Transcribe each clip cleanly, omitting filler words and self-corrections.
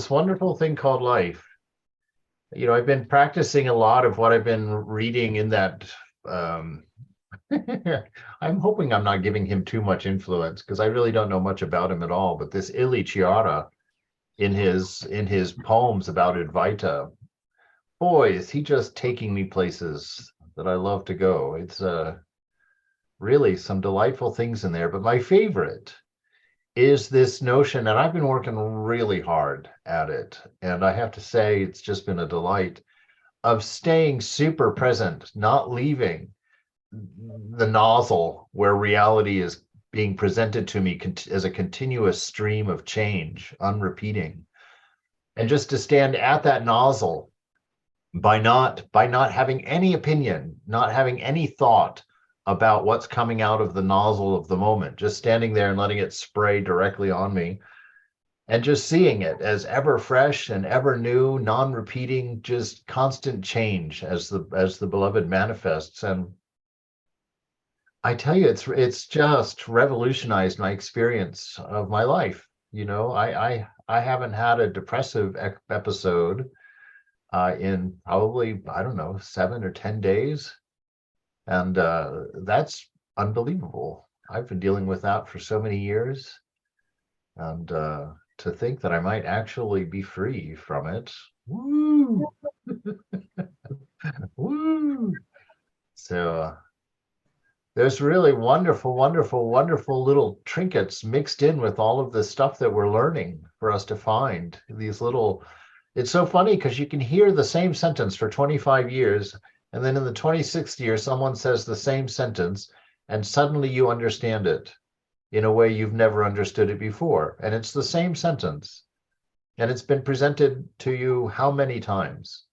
This wonderful thing called life. I've been practicing a lot of what I've been reading in that. Um, I'm hoping I'm not giving him too much influence because I really don't know much about him at all. But this Ili Chiara in his poems about Advaita, boy, is he just taking me places that I love to go. It's really some delightful things in there. But my favorite is this notion, and I've been working really hard at it, and I have to say it's just been a delight of staying super present, not leaving the nozzle where reality is being presented to me as a continuous stream of change, unrepeating, and just to stand at that nozzle by not having any opinion, not having any thought about what's coming out of the nozzle of the moment, just standing there and letting it spray directly on me and just seeing it as ever fresh and ever new, non-repeating, just constant change as the beloved manifests. And I tell you, it's just revolutionized my experience of my life. I haven't had a depressive episode in probably, I don't know, 7 or 10 days, and that's unbelievable. I've been dealing with that for so many years, and to think that I might actually be free from it. Woo! Woo! So there's really wonderful, wonderful, wonderful little trinkets mixed in with all of the stuff that we're learning for us to find. These little, it's so funny because you can hear the same sentence for 25 years, and then in the 26th year, someone says the same sentence, and suddenly you understand it in a way you've never understood it before. And it's the same sentence, and it's been presented to you how many times?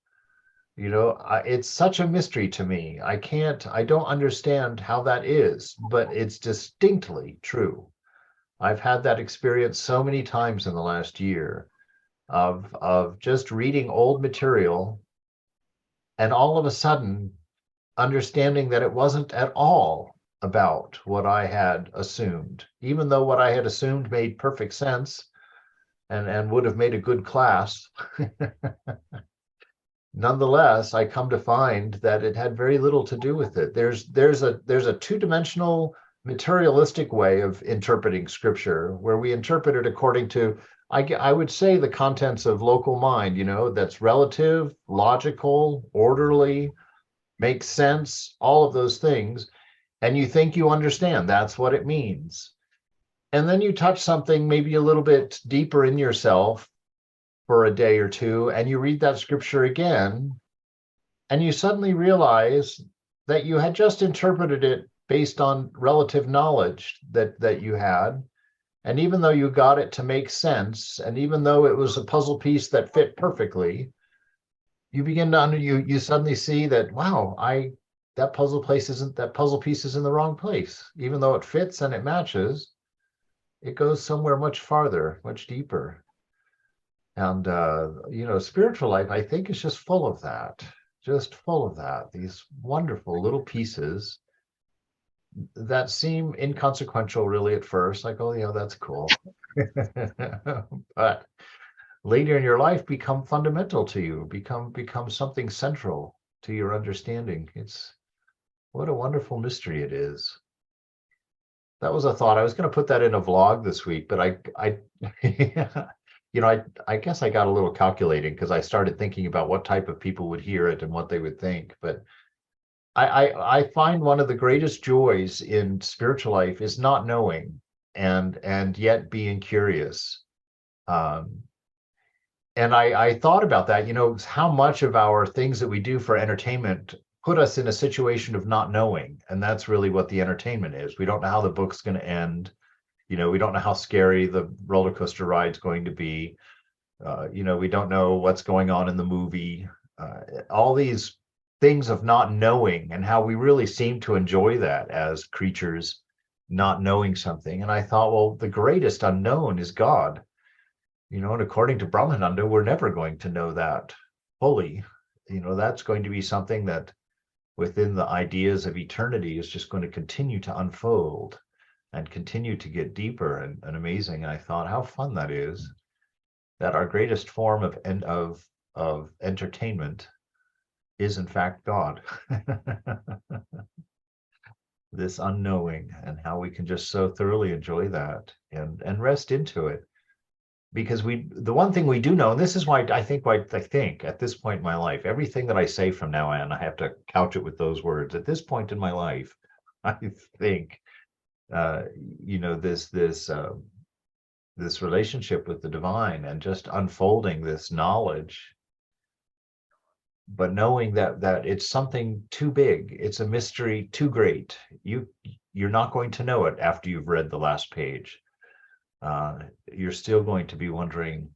It's such a mystery to me. I don't understand how that is, but it's distinctly true. I've had that experience so many times in the last year of just reading old material and all of a sudden understanding that it wasn't at all about what I had assumed, even though what I had assumed made perfect sense and would have made a good class. Nonetheless, I come to find that it had very little to do with it. There's a two-dimensional materialistic way of interpreting scripture where we interpret it according to, I would say, the contents of local mind, that's relative, logical, orderly, makes sense, all of those things. And you think you understand that's what it means. And then you touch something maybe a little bit deeper in yourself for a day or two, and you read that scripture again, and you suddenly realize that you had just interpreted it based on relative knowledge that you had. And even though you got it to make sense, and even though it was a puzzle piece that fit perfectly, you begin to you suddenly see that, wow, that puzzle piece is in the wrong place. Even though it fits and it matches, it goes somewhere much farther, much deeper. And spiritual life, I think, is just full of that, these wonderful little pieces that seem inconsequential really at first, like, oh, that's cool. But later in your life become fundamental to you, become something central to your understanding. It's what a wonderful mystery it is. That was a thought. I was going to put that in a vlog this week, but I I guess I got a little calculating because I started thinking about what type of people would hear it and what they would think. But I find one of the greatest joys in spiritual life is not knowing and yet being curious. Um, and I thought about that, how much of our things that we do for entertainment put us in a situation of not knowing. And that's really what the entertainment is. We don't know how the book's going to end. We don't know how scary the roller coaster ride's going to be. We don't know what's going on in the movie. All these things of not knowing and how we really seem to enjoy that as creatures, not knowing something. And I thought, well, the greatest unknown is God. And according to Brahmananda, we're never going to know that fully. That's going to be something that within the ideas of eternity is just going to continue to unfold and continue to get deeper and amazing. And I thought, how fun that is. that our greatest form of entertainment is in fact God. This unknowing, and how we can just so thoroughly enjoy that and rest into it. Because the one thing we do know, and this is why I think at this point in my life, everything that I say from now on, I have to couch it with those words. At this point in my life, I think, this relationship with the divine and just unfolding this knowledge, but knowing that it's something too big, it's a mystery too great. You're not going to know it after you've read the last page. You're still going to be wondering,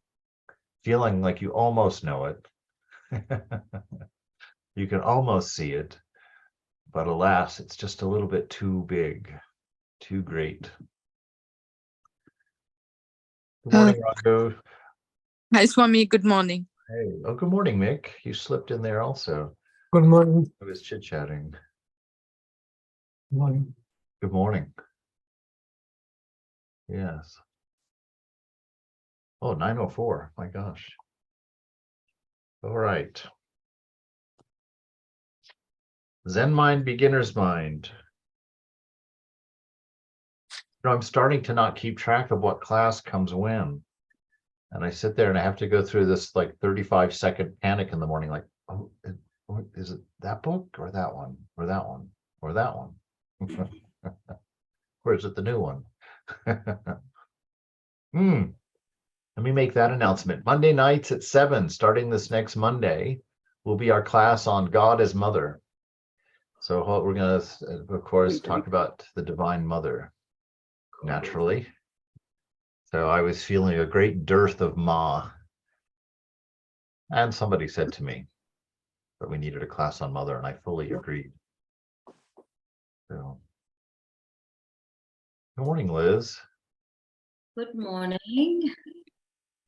feeling like you almost know it. You can almost see it, but alas, it's just a little bit too big, too great. Good morning, Raghu. Hi, Swami. Good morning. Hey, oh, good morning, Mick. You slipped in there also. Good morning. I was chit-chatting. Good morning. Good morning. Yes. Oh, 9:04. My gosh. All right. Zen mind, beginner's mind. I'm starting to not keep track of what class comes when. And I sit there and I have to go through this like 35-second panic in the morning, like, oh, is it that book or that one or that one or that one? Or is it the new one? Let me make that announcement. Monday nights at 7, starting this next Monday, will be our class on God as Mother. So we're going to, of course, talk about the Divine Mother, naturally. So I was feeling a great dearth of Ma. And somebody said to me that we needed a class on Mother, and I fully agreed. So, good morning, Liz. Good morning.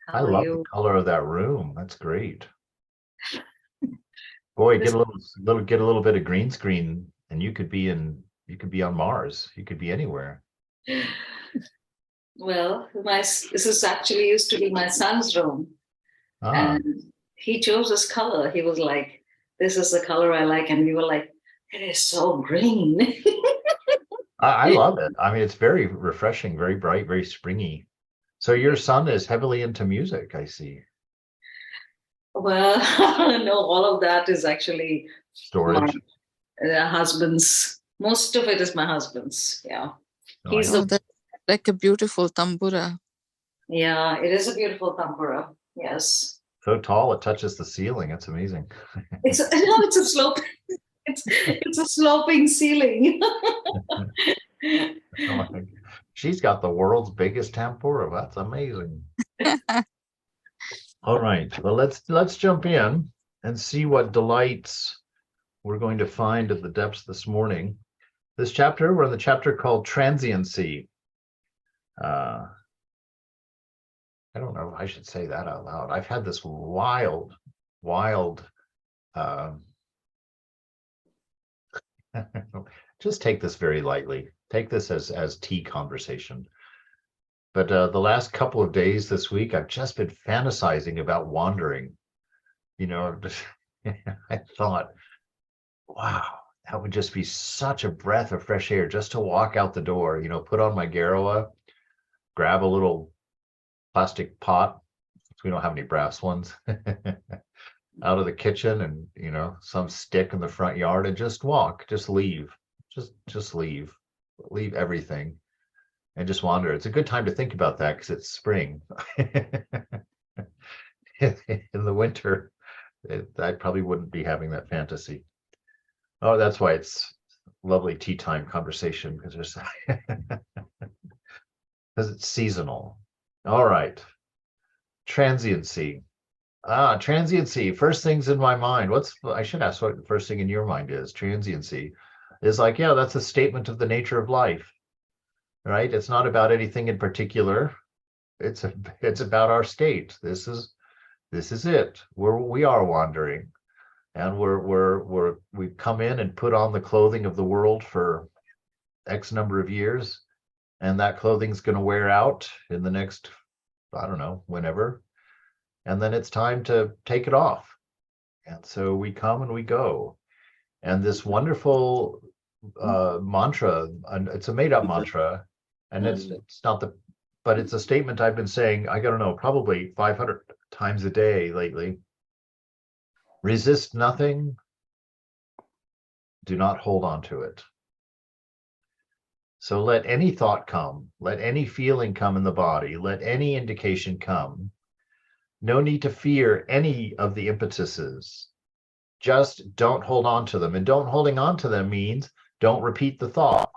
I love the color of that room. That's great. Boy, get a little bit of green screen, and you could be on Mars. You could be anywhere. Well, this is actually used to be my son's room. And he chose this color. He was like, this is the color I like. And we were like, it is so green. I love it. I mean, it's very refreshing, very bright, very springy. So your son is heavily into music, I see. Well, no, all of that is actually storage. My husband's. Most of it is my husband's. Yeah. That's like a beautiful tambura. Yeah, it is a beautiful tambura. Yes. So tall, it touches the ceiling. It's amazing. It's a slope. It's a sloping ceiling. Oh, she's got the world's biggest tempura. That's amazing. All right, well, let's jump in and see what delights we're going to find at the depths this morning. This chapter, we're in the chapter called Transiency. I don't know if I should say that out loud. I've had this wild just take this very lightly. Take this as tea conversation. But the last couple of days this week, I've just been fantasizing about wandering. I thought, wow, that would just be such a breath of fresh air just to walk out the door, put on my Garawa, grab a little plastic pot. We don't have any brass ones. Out of the kitchen and, some stick in the front yard and just walk, just leave, just leave everything and just wander. It's a good time to think about that because it's spring. In the winter, I probably wouldn't be having that fantasy. Oh, that's why it's lovely tea time conversation, because it's seasonal. All right. Transiency. Transiency. First things in my mind. I should ask what the first thing in your mind is. Transiency is like, yeah, that's a statement of the nature of life, right? It's not about anything in particular. It's about our state. This is it. We are wandering, and we've come in and put on the clothing of the world for X number of years, and that clothing's going to wear out in the next, I don't know, whenever. and then it's time to take it off. And so we come and we go. And this wonderful mantra, and it's a made-up mantra, and it's not the, but it's a statement I've been saying, I don't know, probably 500 times a day lately. Resist nothing. Do not hold on to it. So let any thought come, let any feeling come in the body, let any indication come. No need to fear any of the impetuses. Just don't hold on to them. And don't holding on to them means don't repeat the thought,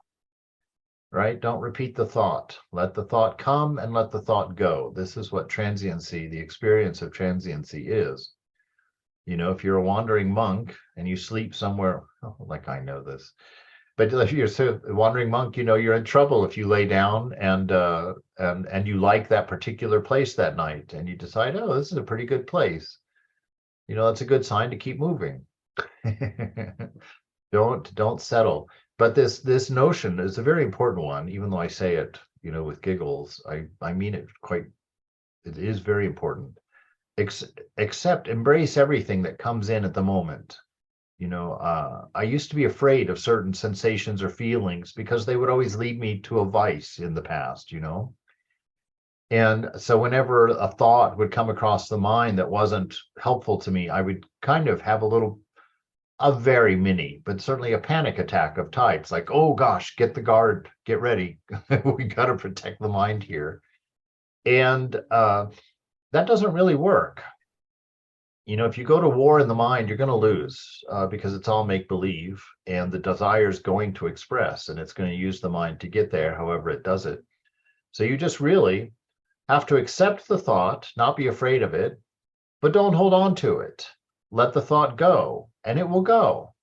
right? Don't repeat the thought. Let the thought come and let the thought go. This is what transiency, the experience of transiency is. You know, if you're a wandering monk and you sleep somewhere, like I know this, but if you're a wandering monk, you know, you're in trouble if you lay down and you like that particular place that night and you decide, oh, this is a pretty good place. You know, that's a good sign to keep moving. Don't settle. But this notion is a very important one, even though I say it, you know, with giggles. I mean it quite. It is very important. Accept, embrace everything that comes in at the moment. You know, I used to be afraid of certain sensations or feelings because they would always lead me to a vice in the past, you know. And so whenever a thought would come across the mind that wasn't helpful to me, I would kind of have a very mini, but certainly a panic attack of types like, oh gosh, get the guard, get ready. We got to protect the mind here. And that doesn't really work. You know, if you go to war in the mind, you're going to lose because it's all make believe, and the desire is going to express, and it's going to use the mind to get there, however it does it. So you just really have to accept the thought, not be afraid of it, but don't hold on to it. Let the thought go, and it will go.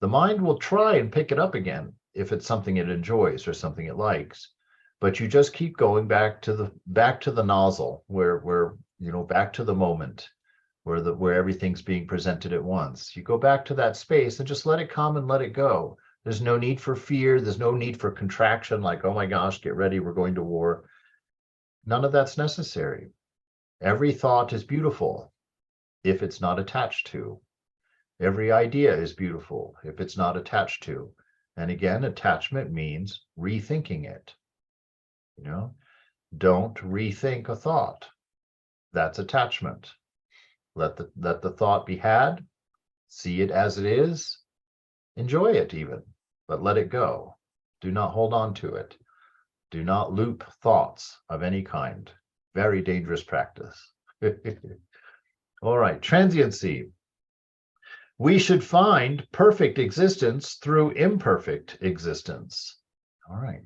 The mind will try and pick it up again if it's something it enjoys or something it likes, but you just keep going back to the nozzle where you know, back to the moment. Where everything's being presented at once. You go back to that space and just let it come and let it go. There's no need for fear. There's no need for contraction, like, oh my gosh, get ready, we're going to war. None of that's necessary. Every thought is beautiful if it's not attached to. Every idea is beautiful if it's not attached to. And again, attachment means rethinking it. You know, don't rethink a thought. That's attachment. Let the thought be had, see it as it is, enjoy it even, but let it go. Do not hold on to it. Do not loop thoughts of any kind. Very dangerous practice. All right, transiency. We should find perfect existence through imperfect existence. All right.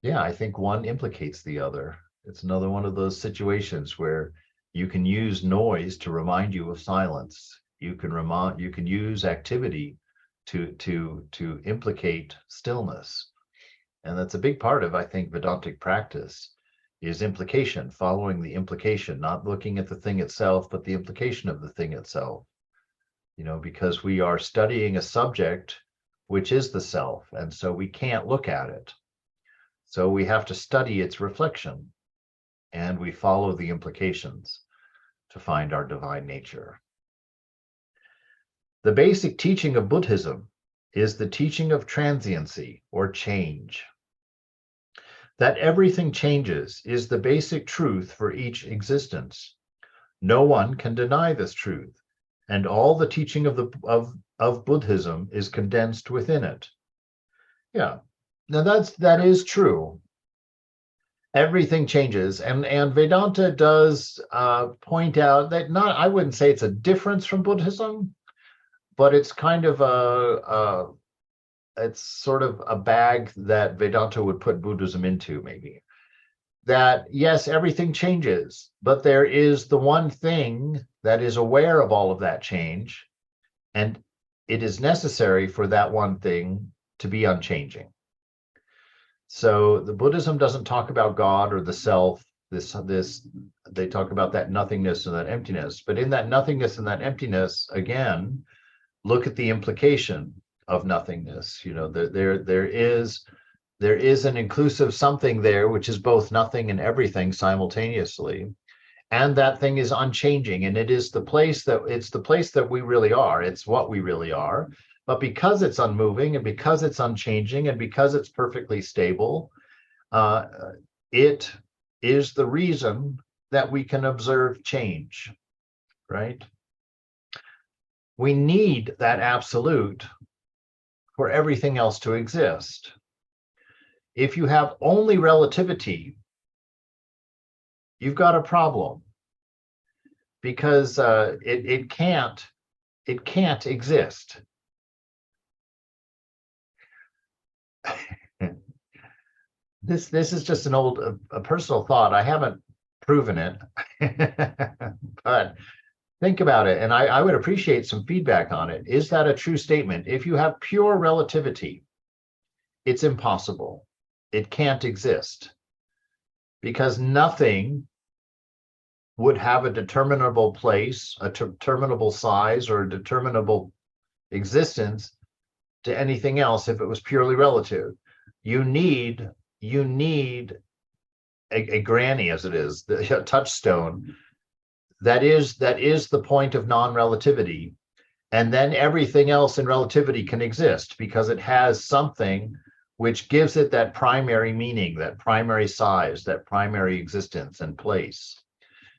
Yeah, I think one implicates the other. It's another one of those situations where you can use noise to remind you of silence. You can use activity to implicate stillness. And that's a big part of, I think, Vedantic practice is implication, following the implication, not looking at the thing itself, but the implication of the thing itself. You know, because we are studying a subject, which is the self, and so we can't look at it. So we have to study its reflection, and we follow the implications to find our divine nature. The basic teaching of Buddhism is the teaching of transiency or change. That everything changes is the basic truth for each existence. No one can deny this truth, and all the teaching of Buddhism is condensed within it. Yeah, now that is true. Everything changes, and Vedanta does point out that I wouldn't say it's a difference from Buddhism, but it's kind of it's sort of a bag that Vedanta would put Buddhism into, maybe. That yes, everything changes, but there is the one thing that is aware of all of that change, and it is necessary for that one thing to be unchanging. So the Buddhism doesn't talk about God or the self, they talk about that nothingness and that emptiness. But in that nothingness and that emptiness, again, look at the implication of nothingness. You know, there's There is an inclusive something there, which is both nothing and everything simultaneously. And that thing is unchanging. And it's the place that we really are. It's what we really are. But because it's unmoving and because it's unchanging and because it's perfectly stable, it is the reason that we can observe change, right? We need that absolute for everything else to exist. If you have only relativity, you've got a problem, because it can't exist. This is just a personal thought. I haven't proven it, but think about it, and I would appreciate some feedback on it. Is that a true statement? If you have pure relativity, it's impossible. It can't exist, because nothing would have a determinable place, a determinable size, or a determinable existence to anything else if it was purely relative. You need a granny, as it is, the touchstone. That is the point of non-relativity. And then everything else in relativity can exist because it has something which gives it that primary meaning, that primary size, that primary existence and place.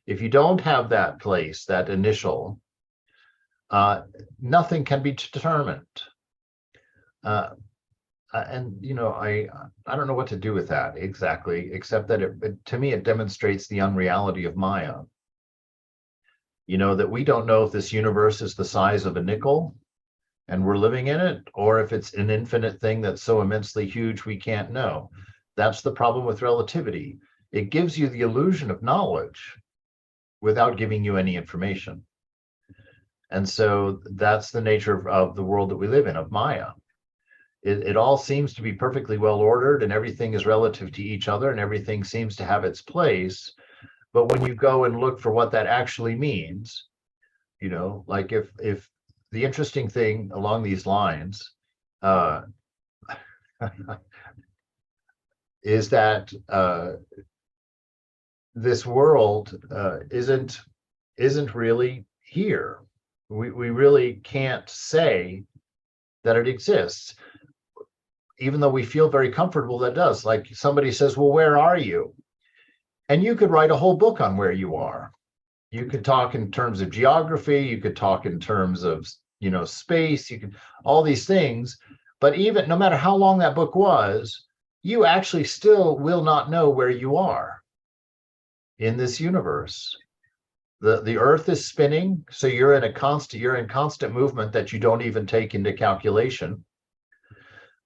If you don't have that place, that initial, nothing can be determined. And I don't know what to do with that exactly, except that to me, it demonstrates the unreality of Maya. That we don't know if this universe is the size of a nickel and we're living in it, or if it's an infinite thing that's so immensely huge we can't know. That's the problem with relativity. It gives you the illusion of knowledge without giving you any information. And so that's the nature of the world that we live in, of Maya. It all seems to be perfectly well ordered, and everything is relative to each other, and everything seems to have its place. But when you go and look for what that actually means, like if the interesting thing along these lines is that this world isn't really here. We really can't say that it exists, even though we feel very comfortable that it does. Like somebody says, well, where are you? And you could write a whole book on where you are. You could talk in terms of geography, you could talk in terms of, space, you could, all these things. But even no matter how long that book was, you actually still will not know where you are in this universe. The earth is spinning, so you're in constant movement that you don't even take into calculation.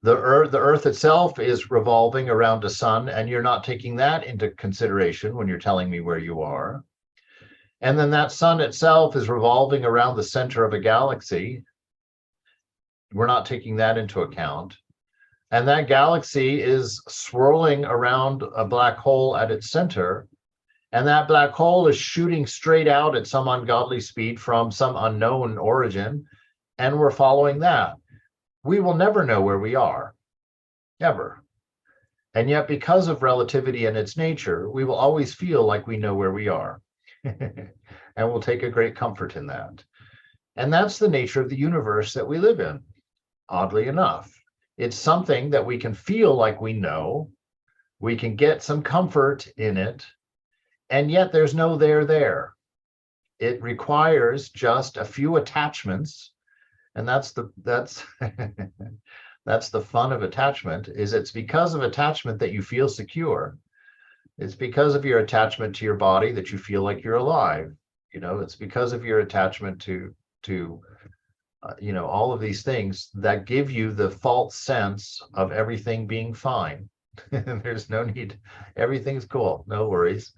The earth itself is revolving around a sun, and you're not taking that into consideration when you're telling me where you are. And then that sun itself is revolving around the center of a galaxy. We're not taking that into account. And that galaxy is swirling around a black hole at its center. And that black hole is shooting straight out at some ungodly speed from some unknown origin. And we're following that. We will never know where we are, ever. And yet, because of relativity and its nature, we will always feel like we know where we are. And we'll take a great comfort in that. And that's the nature of the universe that we live in, oddly enough. It's something that we can feel like we know. We can get some comfort in it. And yet there's no there. It requires just a few attachments. And that's that's the fun of attachment, is it's because of attachment that you feel secure. It's because of your attachment to your body that you feel like you're alive. It's because of your attachment to all of these things that give you the false sense of everything being fine. There's no need. Everything's cool. No worries.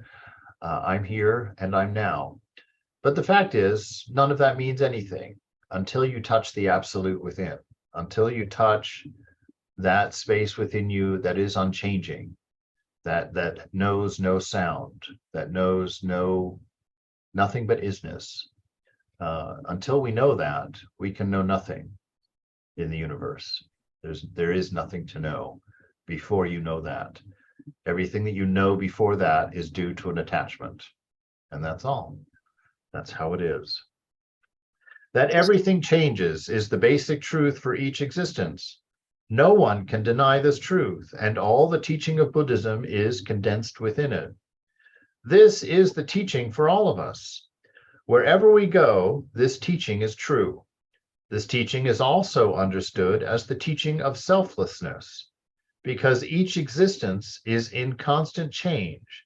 I'm here and I'm now. But the fact is, none of that means anything until you touch the absolute within, until you touch that space within you that is unchanging, that knows no sound, that knows nothing but isness. Until we know that, we can know nothing in the universe. There is nothing to know. before you know that. Everything that you know before that is due to an attachment. And that's all. That's how it is. That everything changes is the basic truth for each existence. No one can deny this truth, and all the teaching of Buddhism is condensed within it. This is the teaching for all of us. Wherever we go, this teaching is true. This teaching is also understood as the teaching of selflessness, because each existence is in constant change.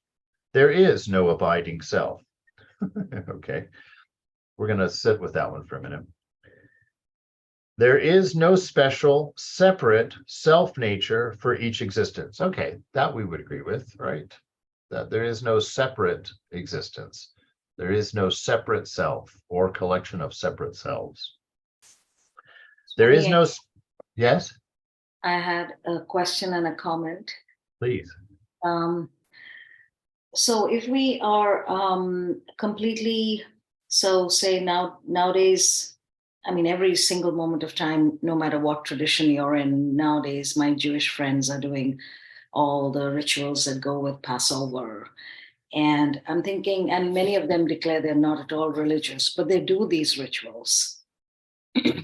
There is no abiding self. Okay, we're going to sit with that one for a minute. There is no special, separate self-nature for each existence. Okay, that we would agree with, right? That there is no separate existence. There is no separate self or collection of separate selves. There is no... Yes? I had a question and a comment. Please. So if we are completely, so say nowadays, I mean, every single moment of time, no matter what tradition you're in, nowadays, my Jewish friends are doing all the rituals that go with Passover. And I'm thinking, and many of them declare they're not at all religious, but they do these rituals.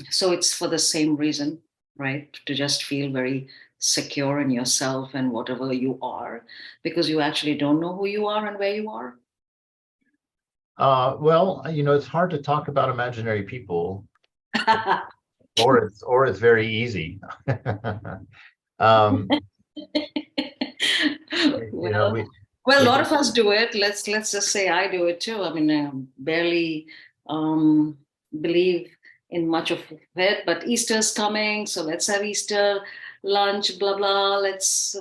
So it's for the same reason, right? To just feel very secure in yourself and whatever you are, because you actually don't know who you are and where you are. Well, you know, it's hard to talk about imaginary people. or it's very easy. Well, you know, a lot of us do it. Let's just say I do it too. I mean, I barely believe in much of it, but Easter's coming, so let's have Easter lunch, blah blah. Let's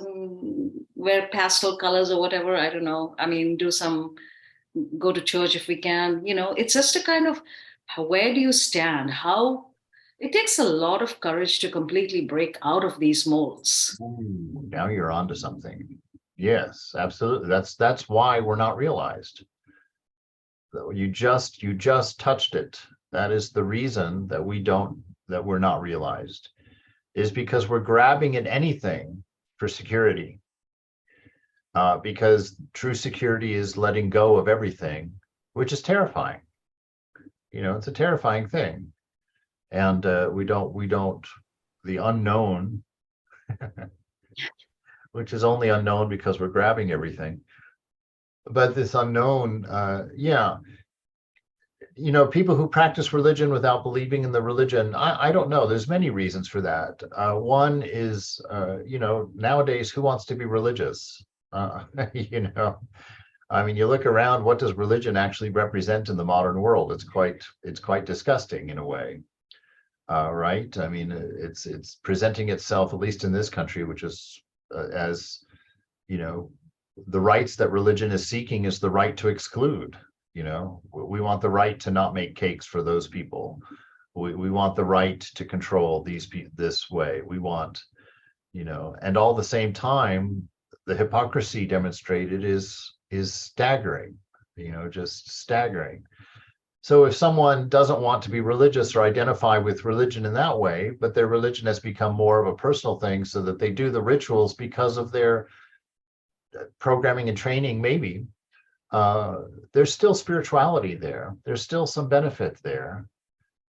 wear pastel colors or whatever. I don't know. I mean, go to church if we can. You know, it's just a kind of, where do you stand? How it takes a lot of courage to completely break out of these molds. Ooh, now you're onto something. Yes, absolutely. That's why we're not realized. You just touched it. That is the reason that we're not realized, is because we're grabbing at anything for security. Because true security is letting go of everything, which is terrifying. You know, it's a terrifying thing. And the unknown, which is only unknown because we're grabbing everything. But this unknown, yeah. You know, people who practice religion without believing in the religion, I don't know. There's many reasons for that. One is, you know, nowadays, who wants to be religious? You know, I mean, you look around, what does religion actually represent in the modern world? It's quite disgusting in a way, right? I mean, it's presenting itself, at least in this country, which is as, you know, the rights that religion is seeking is the right to exclude. You know, we want the right to not make cakes for those people. We want the right to control these people this way. We want, you know, and all the same time, the hypocrisy demonstrated is staggering, you know, just staggering. So if someone doesn't want to be religious or identify with religion in that way, but their religion has become more of a personal thing so that they do the rituals because of their programming and training, maybe, there's still spirituality there. There's still some benefit there.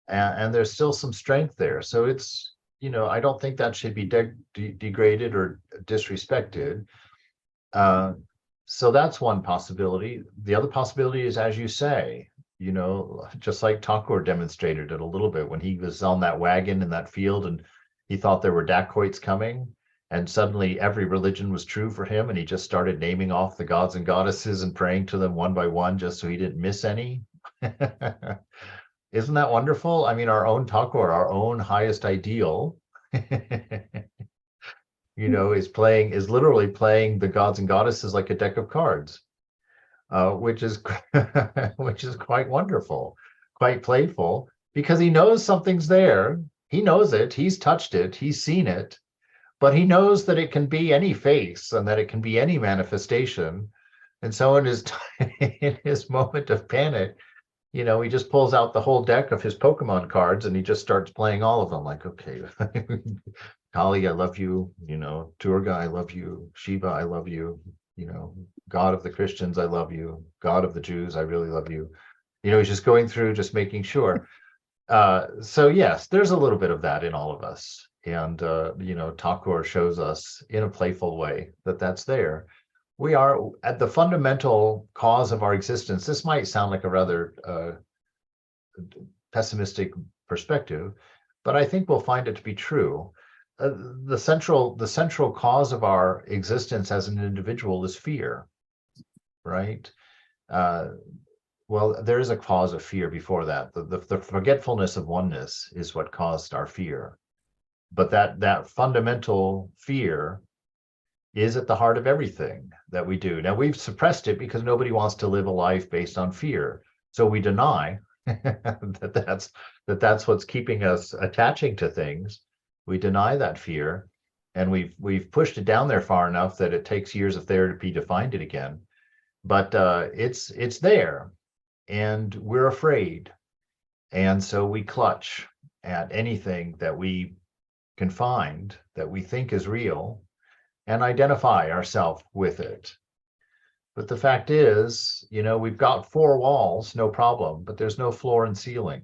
And there's still some strength there. So it's, you know, I don't think that should be degraded or disrespected. So that's one possibility. The other possibility is, as you say, you know, just like Thakur demonstrated it a little bit when he was on that wagon in that field and he thought there were dacoits coming, and suddenly every religion was true for him, and he just started naming off the gods and goddesses and praying to them one by one just so he didn't miss any. Isn't that wonderful? I mean, our own Thakur, our own highest ideal, you know, is literally playing the gods and goddesses like a deck of cards, which is quite wonderful, quite playful, because he knows something's there. He knows it. He's touched it. He's seen it. But he knows that it can be any face and that it can be any manifestation. And so in his moment of panic, You know, he just pulls out the whole deck of his Pokemon cards and he just starts playing all of them. Like, okay, Kali, I love you. You know, Durga, I love you. Shiva, I love you. You know, God of the Christians, I love you. God of the Jews, I really love you. You know, he's just going through, just making sure. So yes, there's a little bit of that in all of us. And, you know, Thakur shows us in a playful way that that's there. We are at the fundamental cause of our existence. This might sound like a rather pessimistic perspective, but I think we'll find it to be true. The central cause of our existence as an individual is fear, right? Well, there is a cause of fear before that. The forgetfulness of oneness is what caused our fear. But that fundamental fear is at the heart of everything that we do. Now, we've suppressed it because nobody wants to live a life based on fear. So we deny that's what's keeping us attaching to things. We deny that fear, and we've pushed it down there far enough that it takes years of therapy to find it again. But it's there, and we're afraid. And so we clutch at anything that we can find that we think is real and identify ourselves with it. But the fact is, you know, we've got four walls, no problem, but there's no floor and ceiling.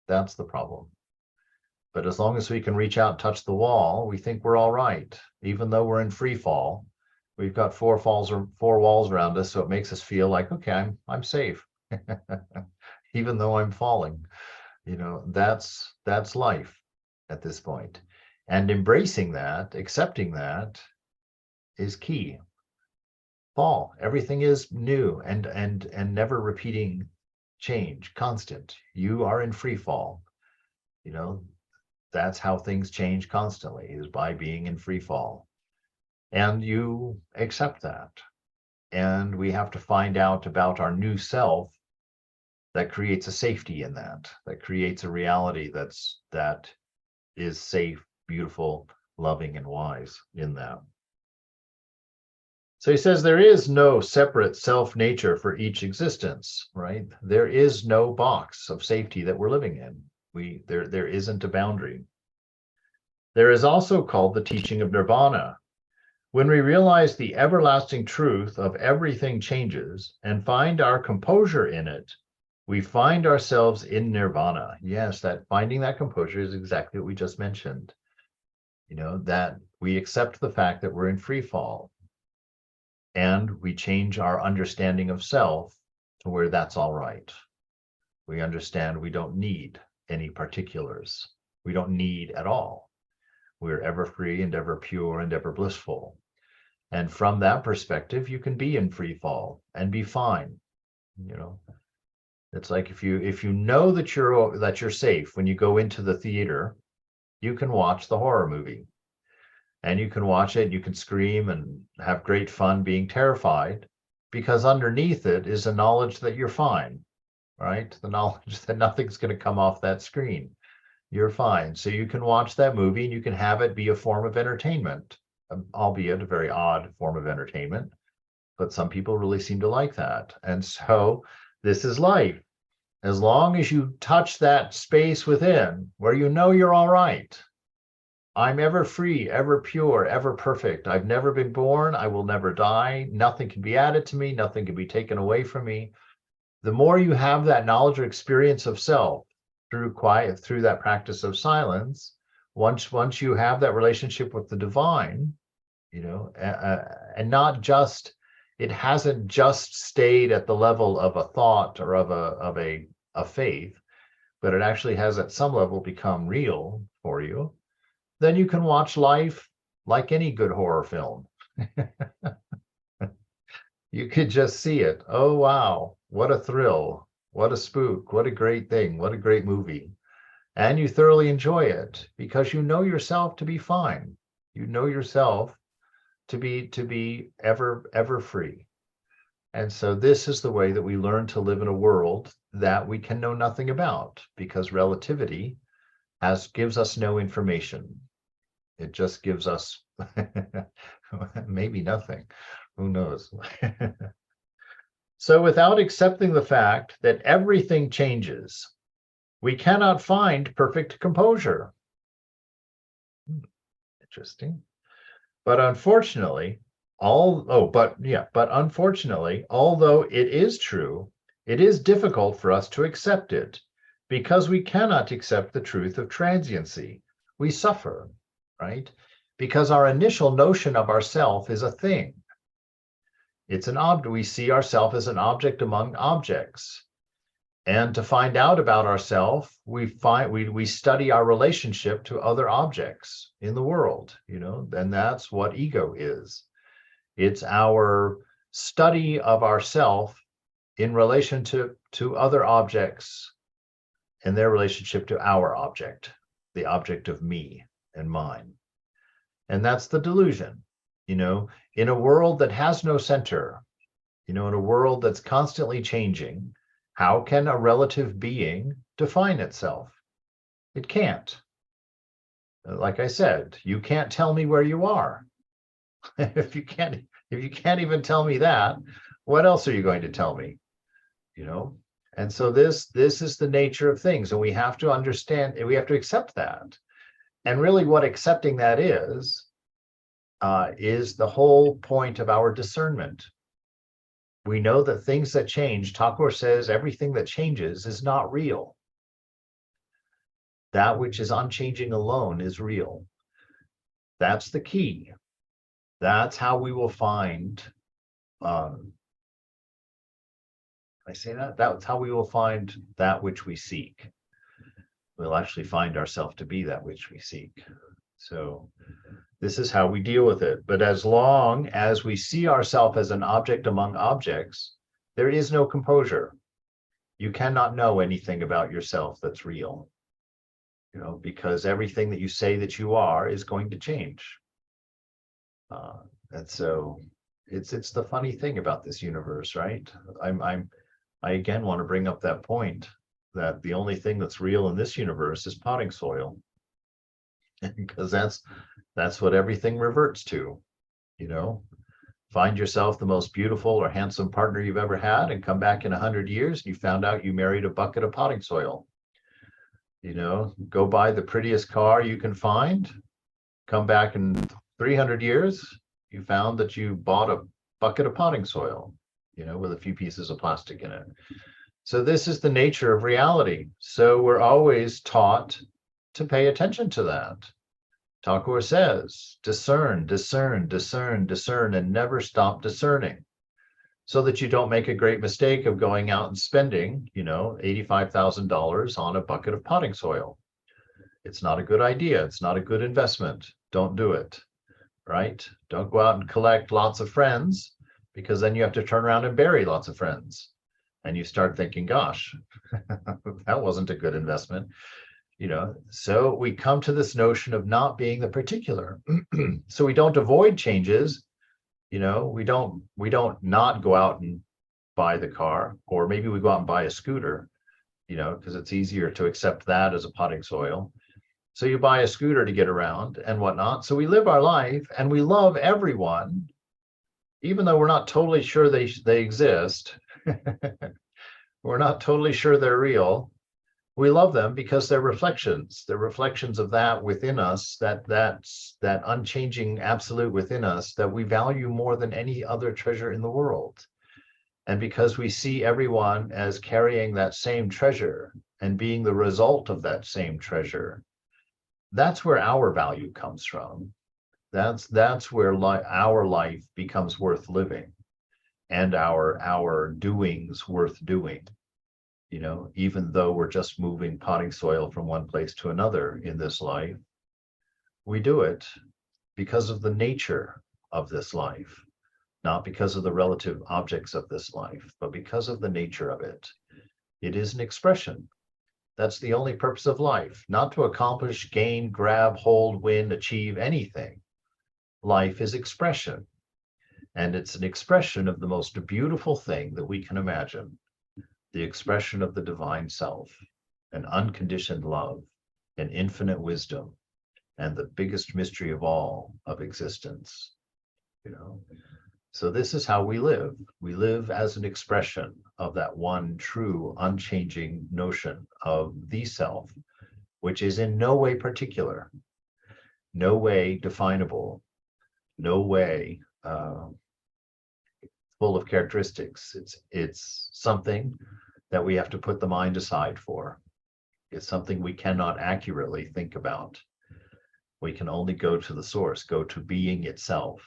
That's the problem. But as long as we can reach out and touch the wall, we think we're all right. Even though we're in free fall, we've got four walls around us, so it makes us feel like, okay, I'm safe. Even though I'm falling. You know, that's life at this point. And embracing that, accepting that, is key. Fall, everything is new and never repeating change, constant. You are in free fall. You know, that's how things change constantly, is by being in free fall. And you accept that. And we have to find out about our new self that creates a safety in that creates a reality that is safe, beautiful, loving, and wise in that. So he says there is no separate self-nature for each existence, right? There is no box of safety that we're living in. There isn't a boundary. There is also called the teaching of nirvana. When we realize the everlasting truth of everything changes and find our composure in it, we find ourselves in nirvana. Yes, that finding that composure is exactly what we just mentioned. You know, that we accept the fact that we're in free fall. And we change our understanding of self to where that's all right. We understand we don't need any particulars. We don't need at all. We're ever free and ever pure and ever blissful. And from that perspective, you can be in free fall and be fine. You know, it's like if you know that you're safe when you go into the theater, you can watch the horror movie. And you can watch it, you can scream and have great fun being terrified, because underneath it is a knowledge that you're fine, right? The knowledge that nothing's going to come off that screen. You're fine. So you can watch that movie and you can have it be a form of entertainment, albeit a very odd form of entertainment. But some people really seem to like that. And so this is life. As long as you touch that space within where you know you're all right, I'm ever free, ever pure, ever perfect. I've never been born. I will never die. Nothing can be added to me. Nothing can be taken away from me. The more you have that knowledge or experience of self through quiet, through that practice of silence, once you have that relationship with the divine, you know, and not just, it hasn't just stayed at the level of a thought or of a faith, but it actually has at some level become real for you. Then you can watch life like any good horror film. You could just see it. Oh, wow, what a thrill, what a spook, what a great thing, what a great movie. And you thoroughly enjoy it because you know yourself to be fine. You know yourself to be ever free. And so this is the way that we learn to live in a world that we can know nothing about, because relativity gives us no information. It just gives us maybe nothing. Who knows? So without accepting the fact that everything changes, we cannot find perfect composure. Interesting. But unfortunately, but unfortunately, although it is true, it is difficult for us to accept it because we cannot accept the truth of transiency. We suffer, right? Because our initial notion of ourself is a thing. It's an object. We see ourselves as an object among objects. And to find out about ourselves, we study our relationship to other objects in the world, and that's what ego is. It's our study of ourself in relation to other objects and their relationship to our object, the object of me and mine. And that's the delusion, in a world that has no center, in a world that's constantly changing. How can a relative being define itself? It can't. Like I said, you can't tell me where you are. If you can't even tell me that, what else are you going to tell me? And so this is the nature of things, and we have to understand, we have to accept that. And really what accepting that is the whole point of our discernment. We know that things that change, Thakur says, everything that changes is not real. That which is unchanging alone is real. That's the key. That's how we will find, I say that? That's how we will find that which we seek. We'll actually find ourselves to be that which we seek. So this is how we deal with it. But as long as we see ourselves as an object among objects, there is no composure. You cannot know anything about yourself that's real, because everything that you say that you are is going to change. And so it's the funny thing about this universe, right? I again want to bring up that point that the only thing that's real in this universe is potting soil. Because that's what everything reverts to, Find yourself the most beautiful or handsome partner you've ever had and come back in 100 years and you found out you married a bucket of potting soil. Go buy the prettiest car you can find, come back in 300 years, you found that you bought a bucket of potting soil, with a few pieces of plastic in it. So this is the nature of reality. So we're always taught to pay attention to that. Thakur says, discern, discern, discern, discern, and never stop discerning, so that you don't make a great mistake of going out and spending, $85,000 on a bucket of potting soil. It's not a good idea. It's not a good investment. Don't do it, right? Don't go out and collect lots of friends, because then you have to turn around and bury lots of friends. And you start thinking, gosh, that wasn't a good investment. So we come to this notion of not being the particular. So we don't avoid changes. We don't not go out and buy the car, or maybe we go out and buy a scooter, because it's easier to accept that as a potting soil. So you buy a scooter to get around and whatnot. So we live our life and we love everyone, even though we're not totally sure they exist. We're not totally sure they're real. We love them because they're reflections. They're reflections of that within us, that's that unchanging absolute within us that we value more than any other treasure in the world. And because we see everyone as carrying that same treasure and being the result of that same treasure, that's where our value comes from. That's where our life becomes worth living, and our doings worth doing. Even though we're just moving potting soil from one place to another in this life, we do it because of the nature of this life, not because of the relative objects of this life, but because of the nature of it. It is an expression. That's the only purpose of life, not to accomplish, gain, grab, hold, win, achieve anything. Life is expression, and it's an expression of the most beautiful thing that we can imagine. The expression of the divine self, an unconditioned love, an infinite wisdom, and the biggest mystery of all of existence. So this is how we live. We live as an expression of that one true, unchanging notion of the self, which is in no way particular, no way definable, no way full of characteristics. It's something that we have to put the mind aside for. It's something we cannot accurately think about. We can only go to the source, go to being itself.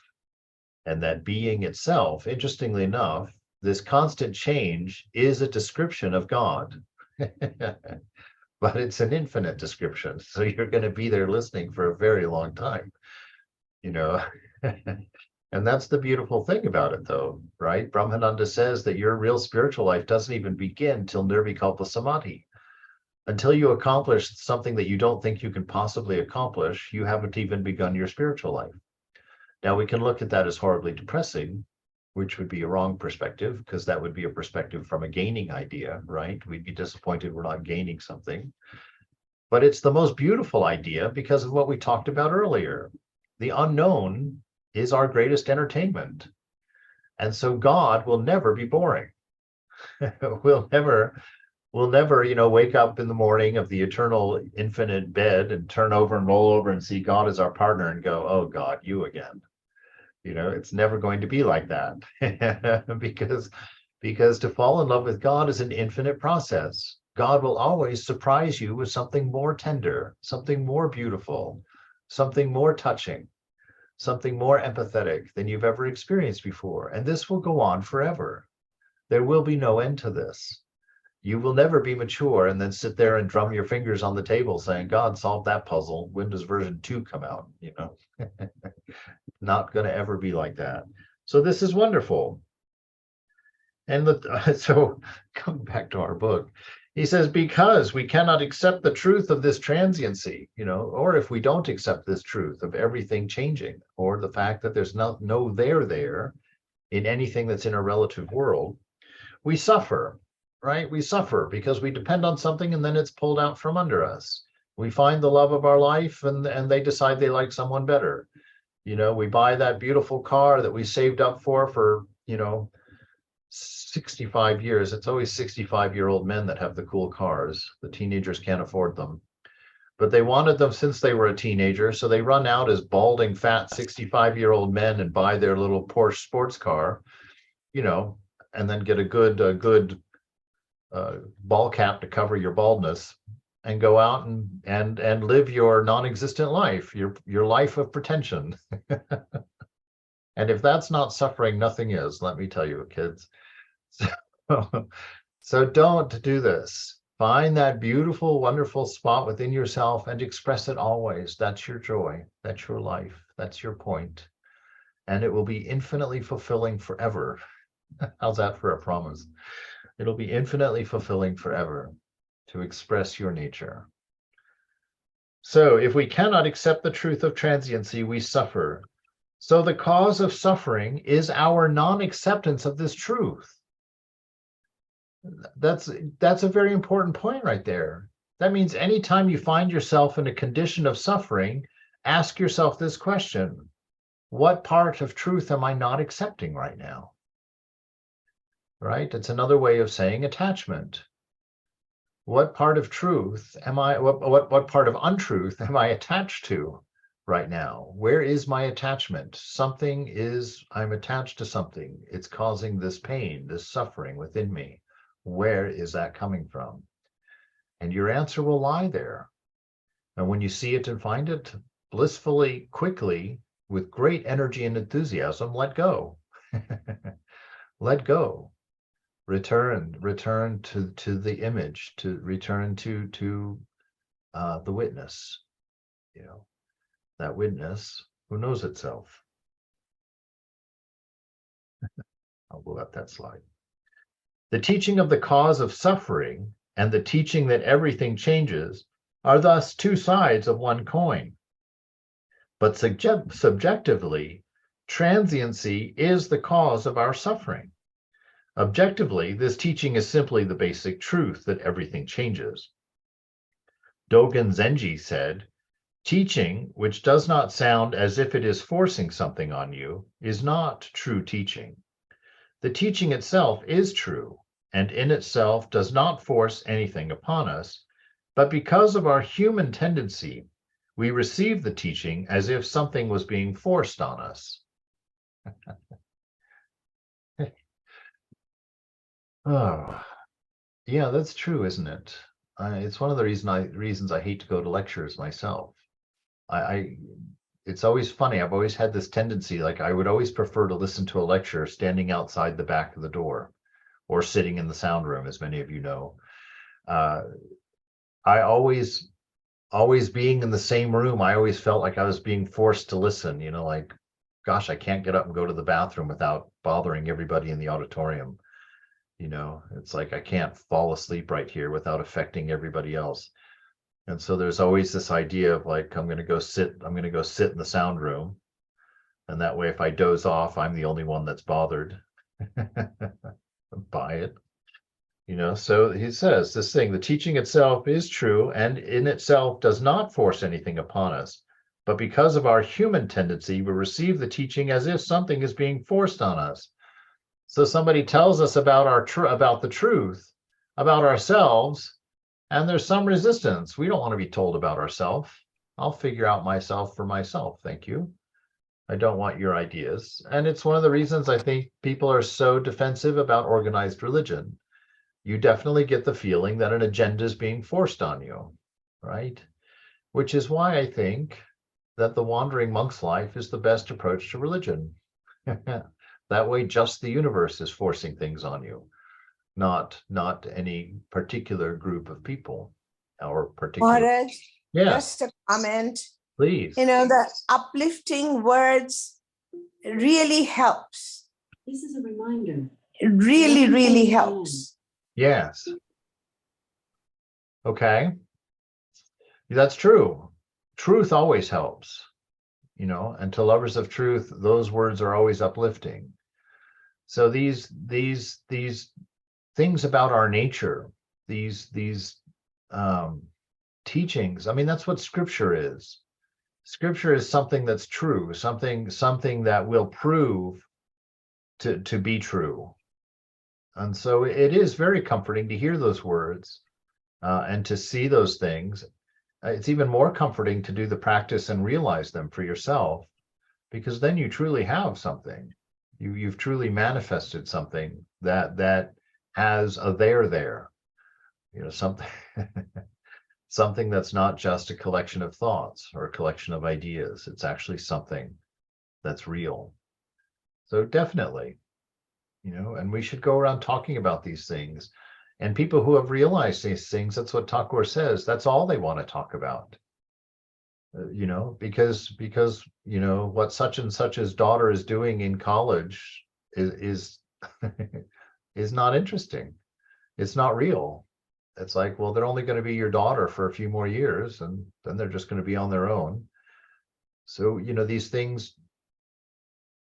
And that being itself, interestingly enough, this constant change is a description of God. But it's an infinite description. So you're going to be there listening for a very long time, you know. And that's the beautiful thing about it, though, right? Brahmananda says that your real spiritual life doesn't even begin till Nirvikalpa Samadhi. Until you accomplish something that you don't think you can possibly accomplish, you haven't even begun your spiritual life. Now, we can look at that as horribly depressing, which would be a wrong perspective, because that would be a perspective from a gaining idea, right? We'd be disappointed we're not gaining something. But it's the most beautiful idea because of what we talked about earlier. The unknown is our greatest entertainment. And so God will never be boring. We'll never, wake up in the morning of the eternal infinite bed and turn over and roll over and see God as our partner and go, oh God, you again. It's never going to be like that. because to fall in love with God is an infinite process. God will always surprise you with something more tender, something more beautiful, something more touching, something more empathetic than you've ever experienced before. And this will go on forever. There will be no end to this. You will never be mature and then sit there and drum your fingers on the table saying, God, solve that puzzle. When does version 2 come out? Not going to ever be like that. So this is wonderful. And so coming back to our book, he says, because we cannot accept the truth of this transiency, or if we don't accept this truth of everything changing, or the fact that there's no there in anything that's in a relative world, we suffer, right? We suffer because we depend on something and then it's pulled out from under us. We find the love of our life and they decide they like someone better. We buy that beautiful car that we saved up for 65 years. It's always 65-year-old men that have the cool cars. The teenagers can't afford them. But they wanted them since they were a teenager, so they run out as balding, fat 65-year-old men and buy their little Porsche sports car, and then get a good ball cap to cover your baldness and go out and live your non-existent life, your life of pretension. And if that's not suffering, nothing is, let me tell you, kids. So don't do this. Find that beautiful, wonderful spot within yourself and express it always. That's your joy. That's your life. That's your point. And it will be infinitely fulfilling forever. How's that for a promise? It'll be infinitely fulfilling forever to express your nature. So if we cannot accept the truth of transiency, we suffer. So the cause of suffering is our non-acceptance of this truth. That's a very important point right there. That means anytime you find yourself in a condition of suffering, ask yourself this question: what part of truth am I not accepting right now? Right? It's another way of saying attachment. What part of truth am I, what part of untruth am I attached to right now? Where is my attachment? I'm attached to something. It's causing this pain, this suffering within me. Where is that coming from? And your answer will lie there. And when you see it and find it, blissfully, quickly, with great energy and enthusiasm, let go. Let go. Return to the image, to return to the witness, that witness who knows itself. I'll go up that slide. The teaching of the cause of suffering and the teaching that everything changes are thus two sides of one coin. But subjectively, transiency is the cause of our suffering. Objectively, this teaching is simply the basic truth that everything changes. Dogen Zenji said, Teaching, which does not sound as if it is forcing something on you, is not true teaching. The teaching itself is true, and in itself does not force anything upon us, but because of our human tendency, we receive the teaching as if something was being forced on us. Oh, yeah, that's true, isn't it? It's one of the reasons I hate to go to lectures myself. It's always funny. I've always had this tendency, like I would always prefer to listen to a lecture standing outside the back of the door or sitting in the sound room, as many of you know. I always being in the same room, I always felt like I was being forced to listen, you know, like, gosh, I can't get up and go to the bathroom without bothering everybody in the auditorium. You know, it's like I can't fall asleep right here without affecting everybody else. And so there's always this idea of like, I'm going to go sit in the sound room. And that way, if I doze off, I'm the only one that's bothered by it. You know, so he says this thing, the teaching itself is true and in itself does not force anything upon us. But because of our human tendency, we receive the teaching as if something is being forced on us. So somebody tells us about about the truth, about ourselves, and there's some resistance. We don't want to be told about ourselves. I'll figure out myself for myself. Thank you. I don't want your ideas. And it's one of the reasons I think people are so defensive about organized religion. You definitely get the feeling that an agenda is being forced on you, right? Which is why I think that the wandering monk's life is the best approach to religion. That way, just the universe is forcing things on you, not any particular group of people or particular. Maharaj, Yeah, just a comment. please. You know, the uplifting words really helps. This is a reminder. It really helps. Yes. Okay. That's true. Truth always helps, you know, and to lovers of truth, those words are always uplifting. So these things about our nature, these teachings, I mean, that's what scripture is. Scripture is something that's true, something that will prove to be true. And so it is very comforting to hear those words and to see those things. It's even more comforting to do the practice and realize them for yourself, because then you truly have something. You've truly manifested something that has a there, you know, something something that's not just a collection of thoughts or a collection of ideas. It's actually something that's real. So definitely, you know, and we should go around talking about these things. And people who have realized these things, that's what Thakur says, that's all they want to talk about. You know, because you know what such and such's daughter is doing in college is is not interesting. It's not real. It's like, well, they're only going to be your daughter for a few more years, and then they're just going to be on their own. So, you know, these things,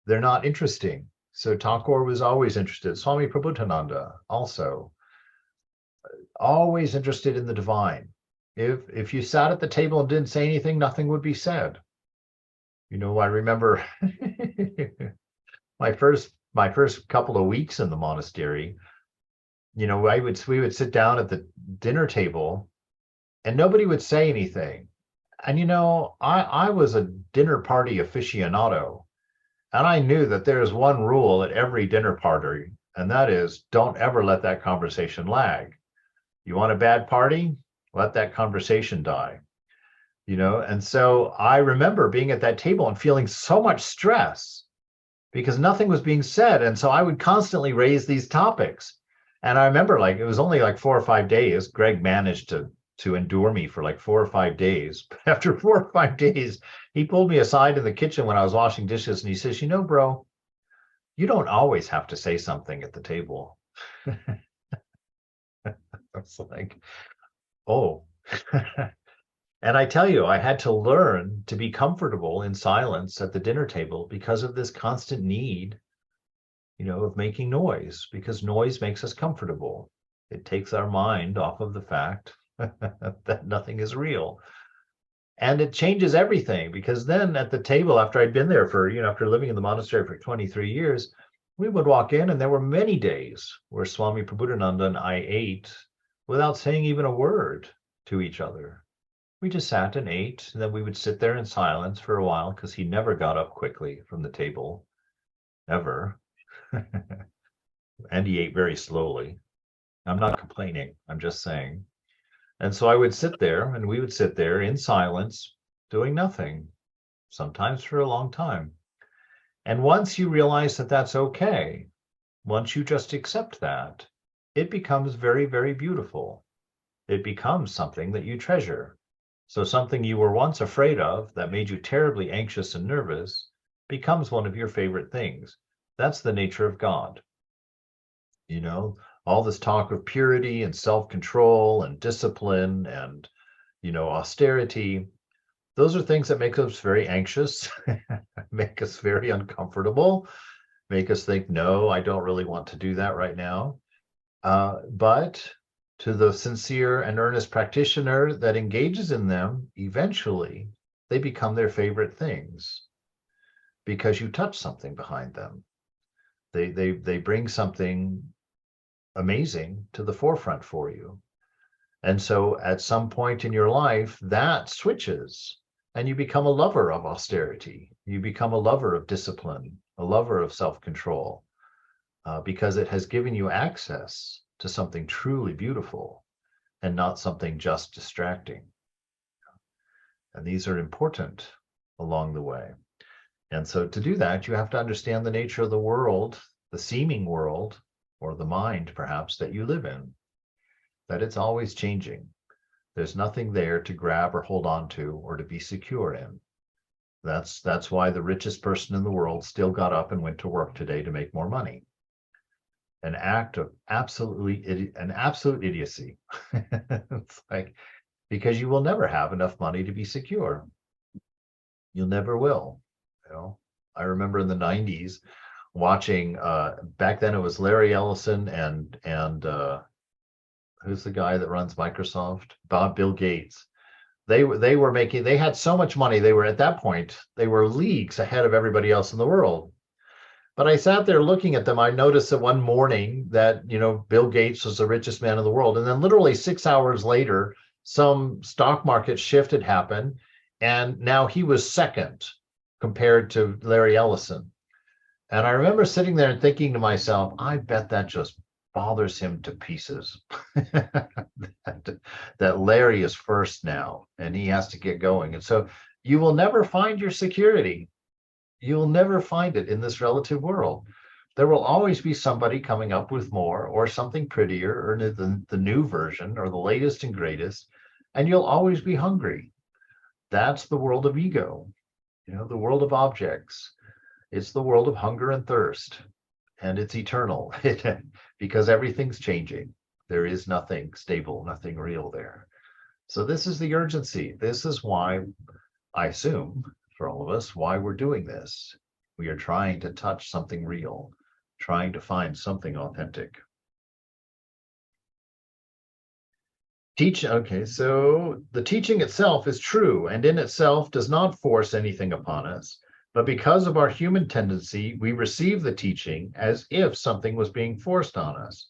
they're not interesting. So Thakur was always interested. Swami Prabhupada also always interested in the divine. If you sat at the table and didn't say anything, nothing would be said. You know, I remember my first couple of weeks in the monastery, you know, we would sit down at the dinner table and nobody would say anything. And, you know, I was a dinner party aficionado, and I knew that there's one rule at every dinner party, and that is don't ever let that conversation lag. You want a bad party? Let that conversation die, you know? And so I remember being at that table and feeling so much stress because nothing was being said. And so I would constantly raise these topics. And I remember, like, it was only like 4 or 5 days. Greg managed to endure me for like 4 or 5 days. But after 4 or 5 days, he pulled me aside in the kitchen when I was washing dishes and he says, you know, bro, you don't always have to say something at the table. I was like, oh. And I tell you, I had to learn to be comfortable in silence at the dinner table because of this constant need, you know, of making noise, because noise makes us comfortable. It takes our mind off of the fact that nothing is real. And it changes everything, because then at the table, after I'd been there for, after living in the monastery for 23 years, we would walk in and there were many days where Swami Prabhupada and I ate without saying even a word to each other. We just sat and ate, and then we would sit there in silence for a while because he never got up quickly from the table, ever. And he ate very slowly. I'm not complaining, I'm just saying. And so I would sit there, and we would sit there in silence, doing nothing, sometimes for a long time. And once you realize that that's okay, once you just accept that, it becomes very, very beautiful. It becomes something that you treasure. So something you were once afraid of that made you terribly anxious and nervous becomes one of your favorite things. That's the nature of God. All this talk of purity and self-control and discipline and, austerity, those are things that make us very anxious, make us very uncomfortable, make us think, no, I don't really want to do that right now. But to the sincere and earnest practitioner that engages in them, eventually they become their favorite things because you touch something behind them. They bring something amazing to the forefront for you. And so at some point in your life, that switches and you become a lover of austerity. You become a lover of discipline, a lover of self-control, because it has given you access to something truly beautiful and not something just distracting. And these are important along the way. And so to do that, you have to understand the nature of the world, the seeming world, or the mind perhaps, that you live in, that it's always changing. There's nothing there to grab or hold on to or to be secure in. That's why the richest person in the world still got up and went to work today to make more money. An act of absolute idiocy. It's like, because you will never have enough money to be secure. You never will. I remember in the 90s watching, back then it was Larry Ellison and who's the guy that runs Microsoft? Bill Gates. They had so much money. They were, at that point, they were leagues ahead of everybody else in the world. But I sat there looking at them. I noticed that one morning that, Bill Gates was the richest man in the world. And then literally 6 hours later, some stock market shift had happened. And now he was second compared to Larry Ellison. And I remember sitting there and thinking to myself, I bet that just bothers him to pieces. that Larry is first now and he has to get going. And so you will never find your security. You'll never find it in this relative world. There will always be somebody coming up with more or something prettier or the new version or the latest and greatest, and you'll always be hungry. That's the world of ego, the world of objects. It's the world of hunger and thirst, and it's eternal because everything's changing. There is nothing stable, nothing real there. So this is the urgency. This is why, I assume, for all of us, why we're doing this. We are trying to touch something real, trying to find something authentic. Okay, so the teaching itself is true and in itself does not force anything upon us, but because of our human tendency, we receive the teaching as if something was being forced on us.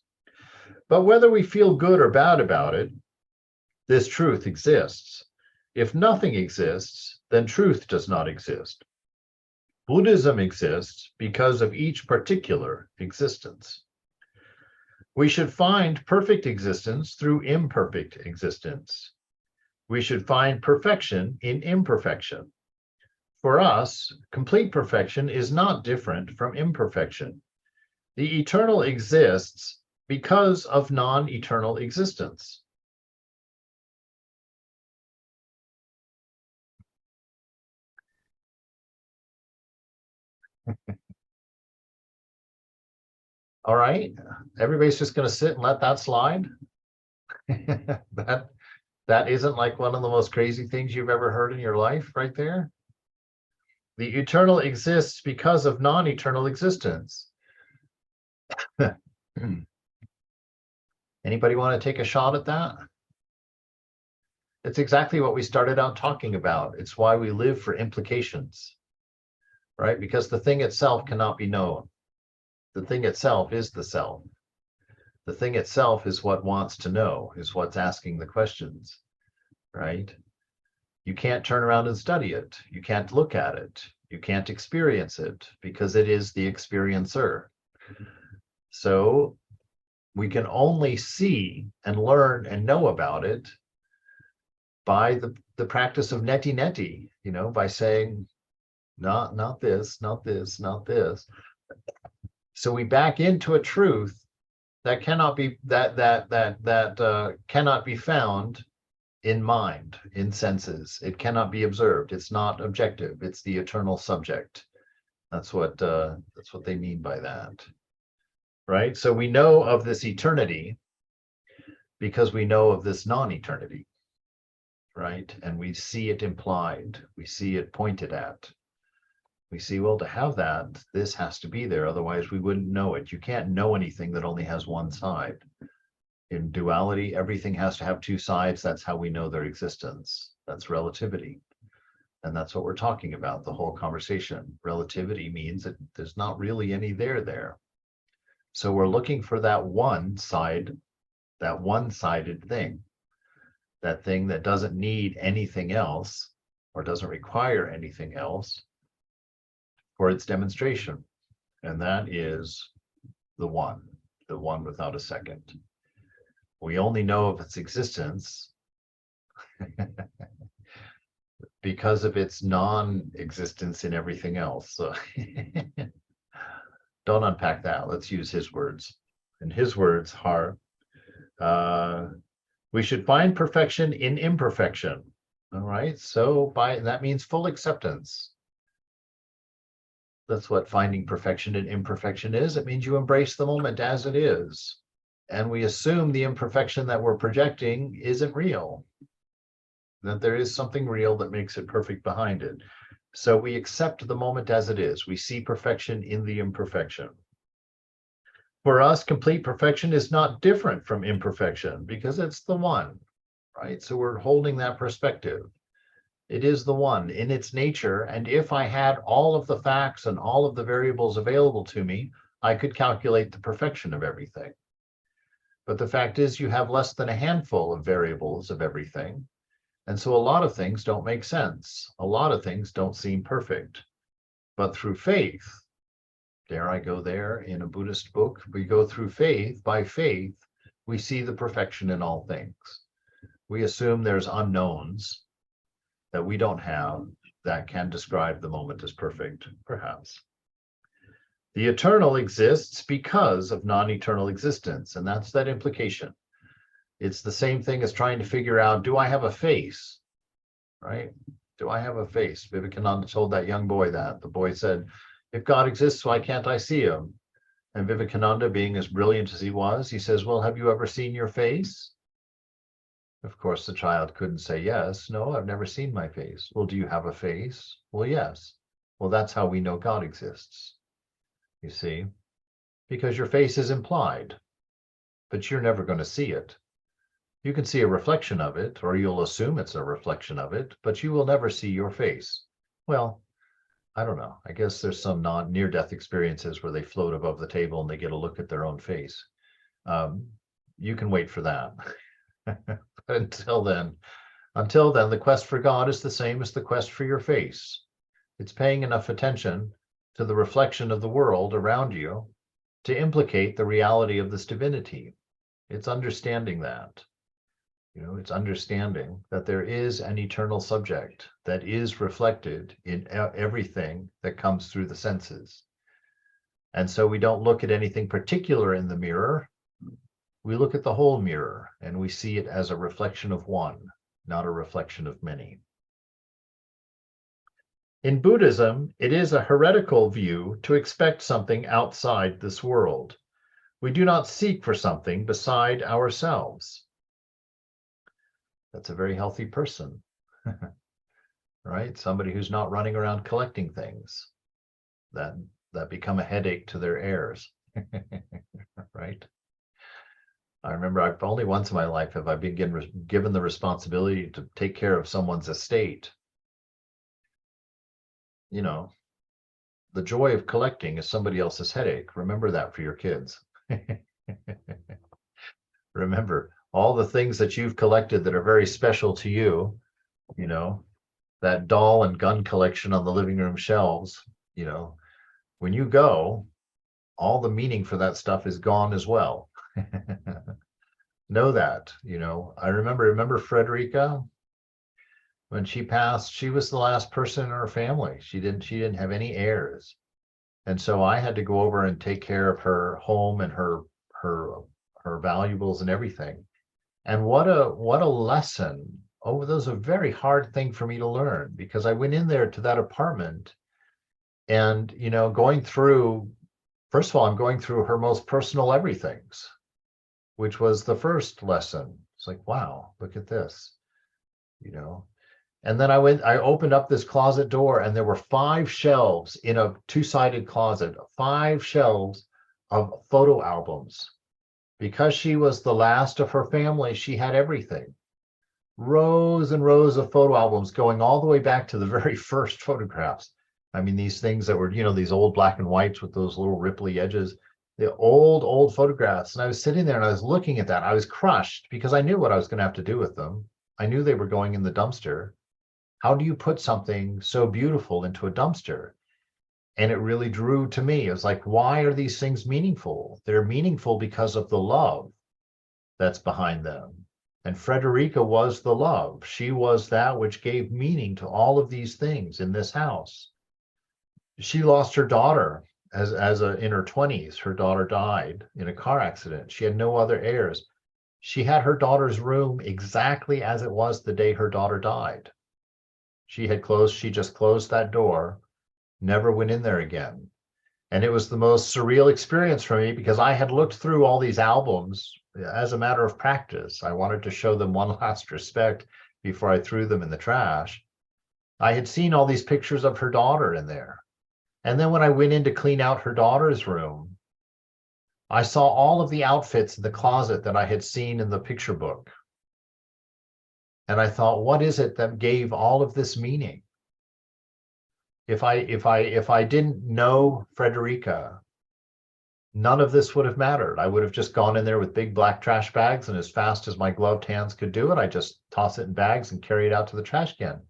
But whether we feel good or bad about it, this truth exists. If nothing exists, then truth does not exist. Buddhism exists because of each particular existence. We should find perfect existence through imperfect existence. We should find perfection in imperfection. For us, complete perfection is not different from imperfection. The eternal exists because of non-eternal existence. All right, everybody's just going to sit and let that slide. That isn't like one of the most crazy things you've ever heard in your life right there. The eternal exists because of non-eternal existence. Anybody want to take a shot at that? It's exactly what we started out talking about. It's why we live for implications, right? Because the thing itself cannot be known. The thing itself is the self. The thing itself is what wants to know, is what's asking the questions, right? You can't turn around and study it. You can't look at it. You can't experience it because it is the experiencer. So we can only see and learn and know about it by the practice of neti, you know, by saying, not this, not this, not this. So we back into a truth that cannot be cannot be found in mind, in senses. It cannot be observed. It's not objective. It's the eternal subject. That's what they mean by that, right? So we know of this eternity because we know of this non-eternity, right? And we see it implied. We see it pointed at. We see, well, to have that, this has to be there. Otherwise, we wouldn't know it. You can't know anything that only has one side. In duality, everything has to have two sides. That's how we know their existence. That's relativity. And that's what we're talking about, the whole conversation. Relativity means that there's not really any there. So we're looking for that one side, that one-sided thing, that thing that doesn't need anything else or doesn't require anything else for its demonstration. And that is the one without a second. We only know of its existence because of its non-existence in everything else. So don't unpack that. Let's use his words. And his words are, we should find perfection in imperfection. All right. So that means full acceptance. That's what finding perfection in imperfection is. It means you embrace the moment as it is. And we assume the imperfection that we're projecting isn't real, that there is something real that makes it perfect behind it. So we accept the moment as it is. We see perfection in the imperfection. For us, complete perfection is not different from imperfection because it's the one, right? So we're holding that perspective. It is the one in its nature. And if I had all of the facts and all of the variables available to me, I could calculate the perfection of everything. But the fact is, you have less than a handful of variables of everything. And so a lot of things don't make sense. A lot of things don't seem perfect. But through faith, dare I go there in a Buddhist book, we go through faith. By faith, we see the perfection in all things. We assume there's unknowns that we don't have that can describe the moment as perfect, perhaps. The eternal exists because of non-eternal existence, and that's that implication. It's the same thing as trying to figure out, do I have a face, right? Do I have a face? Vivekananda told that young boy that. The boy said, if God exists, why can't I see him? And Vivekananda, being as brilliant as he was, he says, well, have you ever seen your face? Of course, the child couldn't say yes. No, I've never seen my face. Well, do you have a face? Well, yes. Well, that's how we know God exists, you see, because your face is implied, but you're never going to see it. You can see a reflection of it, or you'll assume it's a reflection of it, but you will never see your face. Well, I don't know. I guess there's some near-death experiences where they float above the table and they get a look at their own face. You can wait for that. Until then, the quest for God is the same as the quest for your face. It's paying enough attention to the reflection of the world around you to implicate the reality of this divinity. It's understanding that. You know, it's understanding that there is an eternal subject that is reflected in everything that comes through the senses. And so we don't look at anything particular in the mirror. We look at the whole mirror and we see it as a reflection of one, not a reflection of many. In Buddhism, it is a heretical view to expect something outside this world. We do not seek for something beside ourselves. That's a very healthy person, right? Somebody who's not running around collecting things that become a headache to their heirs, right? I remember I've only once in my life have I been given the responsibility to take care of someone's estate. You know, the joy of collecting is somebody else's headache. Remember that for your kids. Remember all the things that you've collected that are very special to you, you know, that doll and gun collection on the living room shelves, you know, when you go, all the meaning for that stuff is gone as well. Know that, you know. I remember Frederica, when she passed, she was the last person in her family. She didn't have any heirs. And so I had to go over and take care of her home and her valuables and everything. And what a lesson. Oh, that was a very hard thing for me to learn, because I went in there to that apartment and, you know, going through, first of all, I'm going through her most personal everythings, which was the first lesson. It's like, wow, look at this, you know. And then I opened up this closet door and there were 5 shelves in a 2-sided closet, 5 shelves of photo albums. Because she was the last of her family, she had everything. Rows and rows of photo albums going all the way back to the very first photographs. I mean, these things that were, you know, these old black and whites with those little ripply edges, the old photographs. And I was sitting there and I was looking at that. I was crushed because I knew what I was going to have to do with them. I knew they were going in the dumpster. How do you put something so beautiful into a dumpster? And it really drew to me. It was like, why are these things meaningful? They're meaningful because of the love that's behind them. And Frederica was the love. She was that which gave meaning to all of these things in this house. She lost her daughter in her 20s. Her daughter died in a car accident. She had no other heirs. She had her daughter's room exactly as it was the day her daughter died. She just closed that door, never went in there again. And it was the most surreal experience for me because I had looked through all these albums as a matter of practice. I wanted to show them one last respect before I threw them in the trash. I had seen all these pictures of her daughter in there. And then when I went in to clean out her daughter's room, I saw all of the outfits in the closet that I had seen in the picture book. And I thought, what is it that gave all of this meaning? If I didn't know Frederica, none of this would have mattered. I would have just gone in there with big black trash bags, and as fast as my gloved hands could do it, I just toss it in bags and carry it out to the trash can.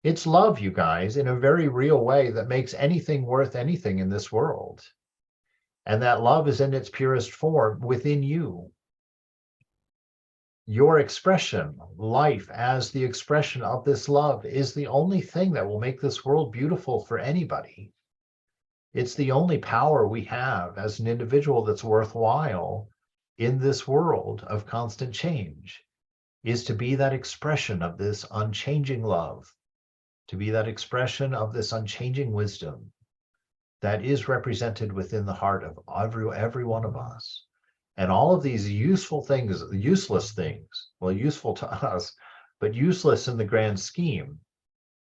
It's love, you guys, in a very real way that makes anything worth anything in this world. And that love is in its purest form within you. Your expression, life as the expression of this love, is the only thing that will make this world beautiful for anybody. It's the only power we have as an individual that's worthwhile in this world of constant change, is to be that expression of this unchanging love, to be that expression of this unchanging wisdom that is represented within the heart of every one of us. And all of these useful things, useless things, well, useful to us, but useless in the grand scheme,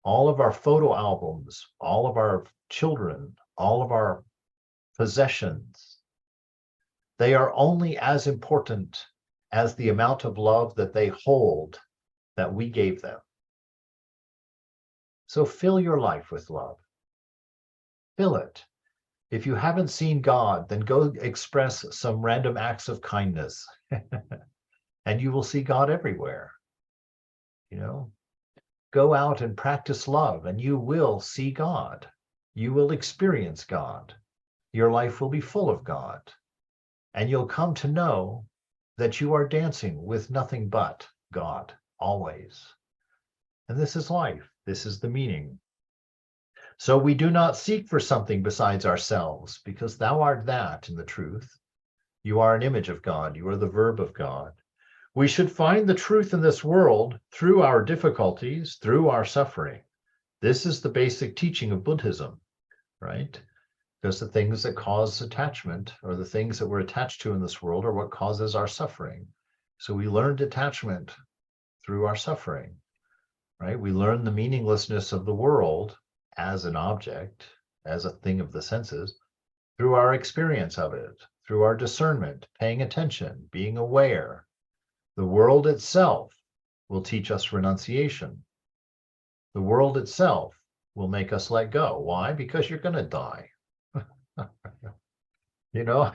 all of our photo albums, all of our children, all of our possessions, they are only as important as the amount of love that they hold that we gave them. So fill your life with love. Fill it. If you haven't seen God, then go express some random acts of kindness and you will see God everywhere. You know, go out and practice love and you will see God. You will experience God. Your life will be full of God. And you'll come to know that you are dancing with nothing but God always. And this is life. This is the meaning. So we do not seek for something besides ourselves, because thou art that in the truth. You are an image of God. You are the verb of God. We should find the truth in this world through our difficulties, through our suffering. This is the basic teaching of Buddhism, right? Because the things that cause attachment, or the things that we're attached to in this world, are what causes our suffering. So we learn detachment through our suffering, right? We learn the meaninglessness of the world as an object, as a thing of the senses, through our experience of it, through our discernment, paying attention, being aware. The world itself will teach us renunciation. The world itself will make us let go. Why? Because you're going to die. You know,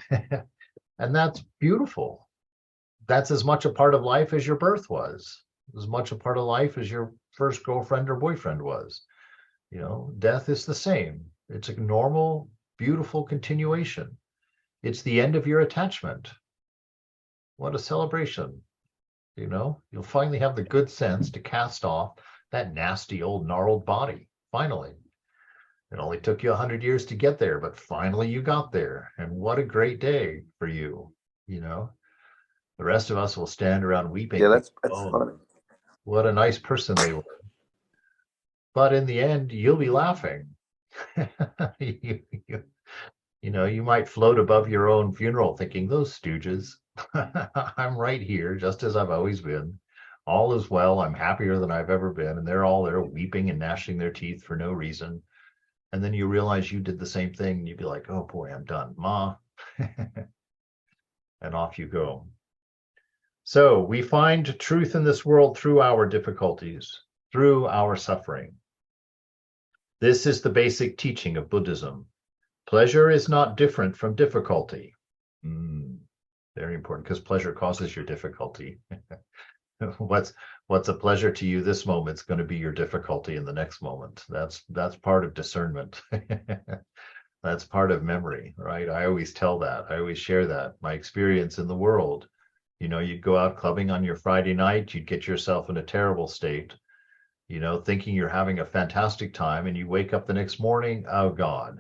and that's beautiful. That's as much a part of life as your birth was, as much a part of life as your first girlfriend or boyfriend was. You know, death is the same. It's a normal, beautiful continuation. It's the end of your attachment. What a celebration. You know, you'll finally have the good sense to cast off that nasty old gnarled body. Finally. It only took you 100 years to get there, but finally you got there. And what a great day for you. You know, the rest of us will stand around weeping. Yeah, that's Oh, funny. what a nice person they were. But in the end, you'll be laughing. you, you know, you might float above your own funeral thinking, those stooges, I'm right here, just as I've always been. All is well. I'm happier than I've ever been. And they're all there weeping and gnashing their teeth for no reason. And then you realize you did the same thing. And you'd be like, oh boy, I'm done, Ma. And off you go. So we find truth in this world through our difficulties, through our suffering. This is the basic teaching of Buddhism. Pleasure is not different from difficulty. Very important, because pleasure causes your difficulty. What's a pleasure to you this moment is going to be your difficulty in the next moment. That's part of discernment. That's part of memory, right? I always tell that. I always share that. My experience in the world. You know, you'd go out clubbing on your Friday night, you'd get yourself in a terrible state, you know, thinking you're having a fantastic time, and you wake up the next morning, oh God,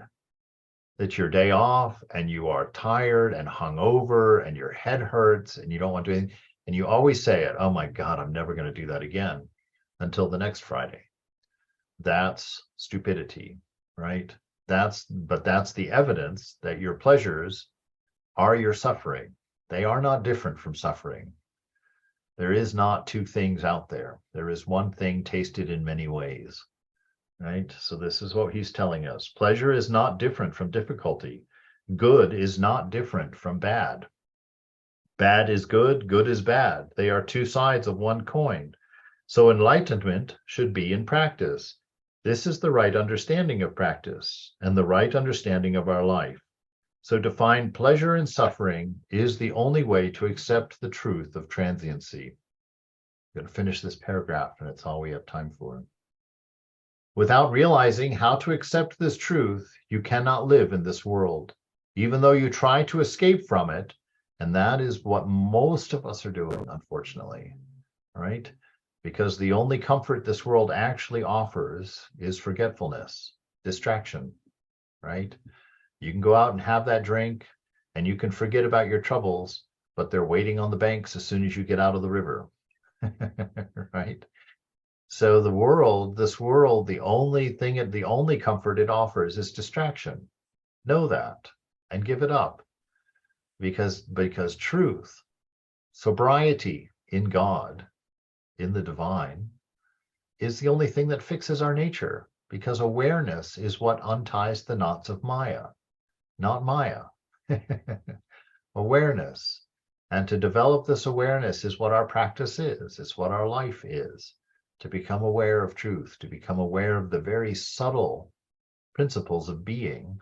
it's your day off and you are tired and hungover and your head hurts and you don't want to do anything. And you always say it, oh my God, I'm never going to do that again until the next Friday. That's stupidity, right? That's the evidence that your pleasures are your suffering. They are not different from suffering. There is not two things out there. There is one thing tasted in many ways, right? So this is what he's telling us. Pleasure is not different from difficulty. Good is not different from bad. Bad is good, good is bad. They are two sides of one coin. So enlightenment should be in practice. This is the right understanding of practice and the right understanding of our life. So to find pleasure in suffering is the only way to accept the truth of transiency. I'm going to finish this paragraph, and it's all we have time for. Without realizing how to accept this truth, you cannot live in this world, even though you try to escape from it. And that is what most of us are doing, unfortunately, right? Because the only comfort this world actually offers is forgetfulness, distraction, right? You can go out and have that drink and you can forget about your troubles, but they're waiting on the banks as soon as you get out of the river, right? So this world, the only comfort it offers is distraction. Know that and give it up. Because truth, sobriety in God, in the divine, is the only thing that fixes our nature, because awareness is what unties the knots of Maya, not Maya. Awareness. And to develop this awareness is what our practice is. It's what our life is. To become aware of truth, to become aware of the very subtle principles of being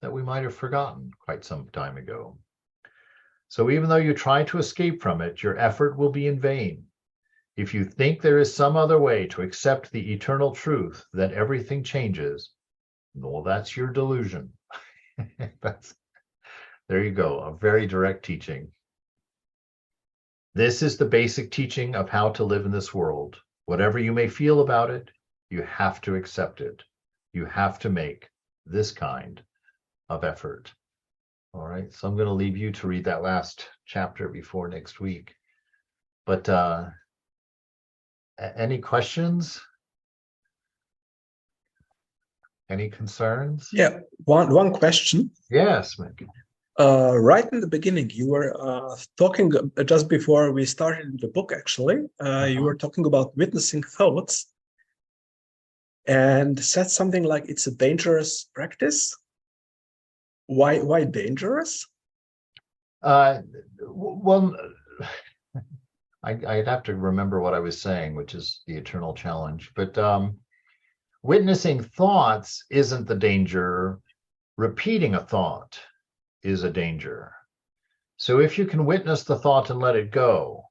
that we might have forgotten quite some time ago. So even though you try to escape from it, your effort will be in vain. If you think there is some other way to accept the eternal truth that everything changes, well, that's your delusion. There you go, a very direct teaching. This is the basic teaching of how to live in this world. Whatever you may feel about it, you have to accept it. You have to make this kind of effort. All right, so I'm going to leave you to read that last chapter before next week. But any questions? Any concerns? Yeah, one question. Yes, Mick. Right in the beginning, you were talking just before we started the book. Actually, you were talking about witnessing thoughts, and said something like it's a dangerous practice. Why dangerous? Well, I'd have to remember what I was saying, which is the eternal challenge. But witnessing thoughts isn't the danger. Repeating a thought is a danger. So if you can witness the thought and let it go,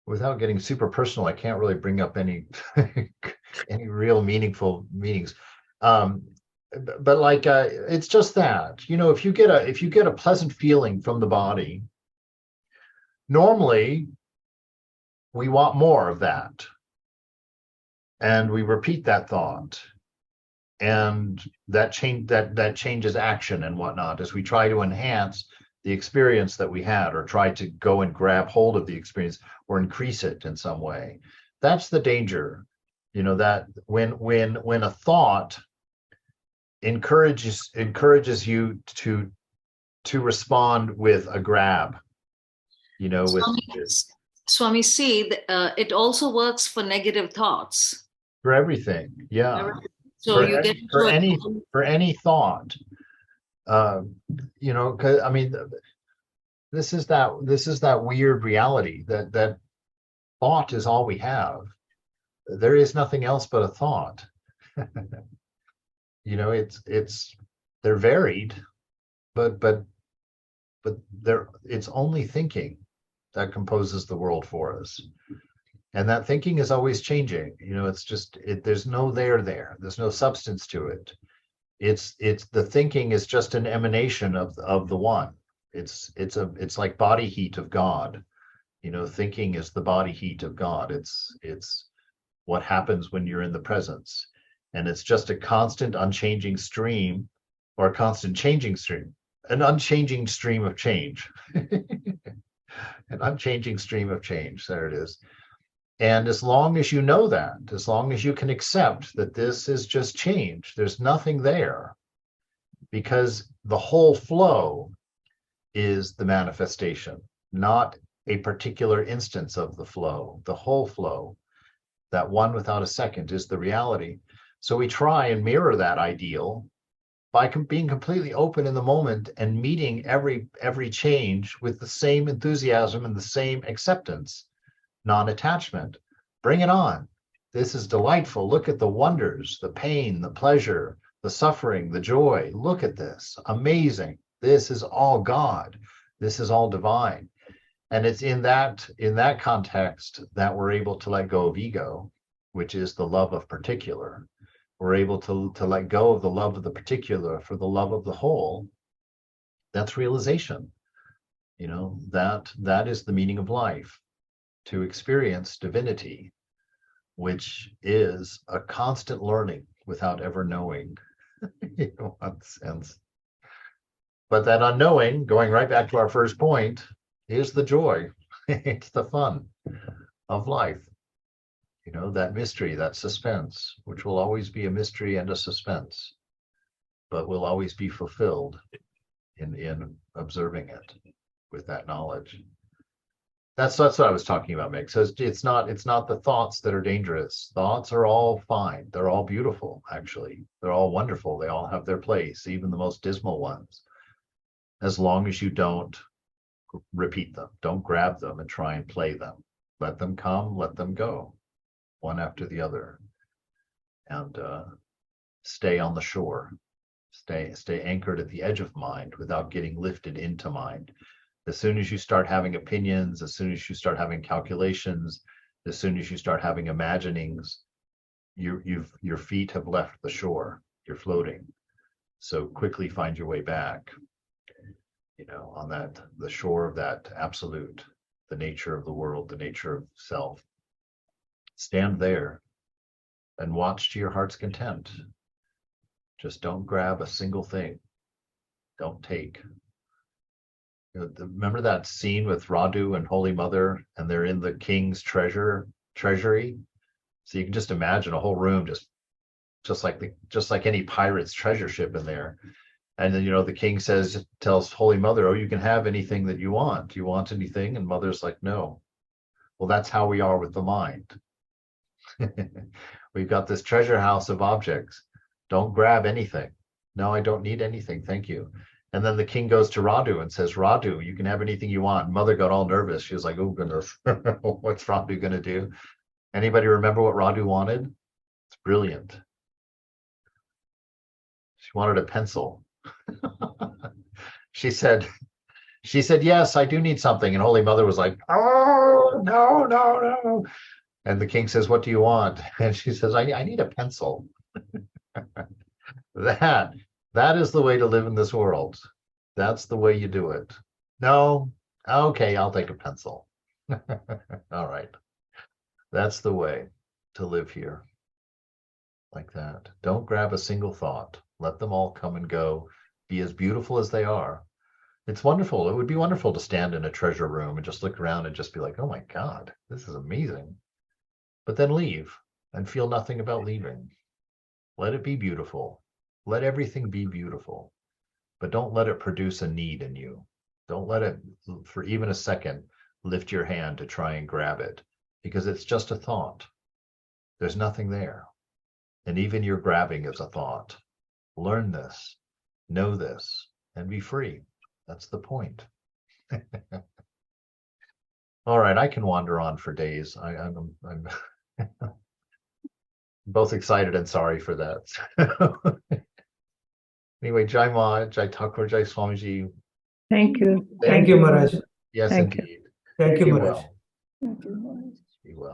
without getting super personal, I can't really bring up any any real meaningful meanings. But like it's just that, if you get a pleasant feeling from the body, normally we want more of that, and we repeat that thought, and that changes action and whatnot as we try to enhance the experience that we had, or try to go and grab hold of the experience or increase it in some way. That's the danger, that when a thought encourages you to respond with a grab, Swami, see, it also works for negative thoughts. for everything. Yeah. So you get for any thought, because I mean, this is that weird reality that thought is all we have. There is nothing else but a thought. They're varied, but it's only thinking that composes the world for us. And that thinking is always changing. It's just there's no there's no substance to it. It's the thinking is just an emanation of the one. It's like body heat of God. Thinking is the body heat of God. It's what happens when you're in the presence. And it's just a constant unchanging stream, or a constant changing stream, an unchanging stream of change. An unchanging stream of change. There it is. And as long as you know that, as long as you can accept that this is just change, there's nothing there, because the whole flow is the manifestation, not a particular instance of the flow. The whole flow, that one without a second, is the reality. So we try and mirror that ideal by being completely open in the moment and meeting every change with the same enthusiasm and the same acceptance, non-attachment. Bring it on. This is delightful. Look at the wonders, the pain, the pleasure, the suffering, the joy. Look at this. Amazing. This is all God. This is all divine. And it's in that context that we're able to let go of ego, which is the love of particular. We're able to let go of the love of the particular for the love of the whole. That's realization. That is the meaning of life, to experience divinity, which is a constant learning without ever knowing in one sense. But that unknowing, going right back to our first point, is the joy. It's the fun of life. That mystery, that suspense, which will always be a mystery and a suspense, but will always be fulfilled in observing it with that knowledge. That's what I was talking about, Mick. So it's not the thoughts that are dangerous. Thoughts are all fine. They're all beautiful, actually. They're all wonderful. They all have their place, even the most dismal ones, as long as you don't repeat them. Don't grab them and try and play them. Let them come, let them go, one after the other, and stay on the shore. Stay anchored at the edge of mind without getting lifted into mind. As soon as you start having opinions, as soon as you start having calculations, as soon as you start having imaginings, your feet have left the shore. You're floating. So quickly find your way back, on the shore of that absolute, the nature of the world, the nature of self. Stand there and watch to your heart's content. Just don't grab a single thing. Don't take. Remember that scene with Radu and Holy Mother, and they're in the king's treasury? So you can just imagine a whole room just like any pirate's treasure ship in there. And then the king tells Holy Mother, "Oh, you can have anything that you want. Do you want anything?" And Mother's like, "No." Well, that's how we are with the mind. We've got this treasure house of objects. Don't grab anything. No, I don't need anything. Thank you. And then the king goes to Radu and says, Radu, you can have anything you want. Mother got all nervous. She was like, oh goodness, what's Radu going to do? Anybody remember what Radu wanted? It's brilliant. She wanted a pencil. She said, yes, I do need something. And Holy Mother was like, oh, no, no, no. And the king says, what do you want? And she says, I need a pencil. That is the way to live in this world. That's the way you do it. No, okay, I'll take a pencil. All right. That's the way to live here. Like that. Don't grab a single thought. Let them all come and go. Be as beautiful as they are. It's wonderful. It would be wonderful to stand in a treasure room and just look around and just be like, oh my God, this is amazing. But then leave and feel nothing about leaving. Let it be beautiful. Let everything be beautiful. But don't let it produce a need in you. Don't let it, for even a second, lift your hand to try and grab it, because it's just a thought. There's nothing there. And even your grabbing is a thought. Learn this, know this, and be free. That's the point. All right, I can wander on for days. I'm both excited and sorry for that. Anyway, Jai Ma, Jai Thakur, Jai Swamiji. Thank you. Thank you, Maharaj. Yes, Thank you. indeed. Thank you, Be Maharaj. well. Be well.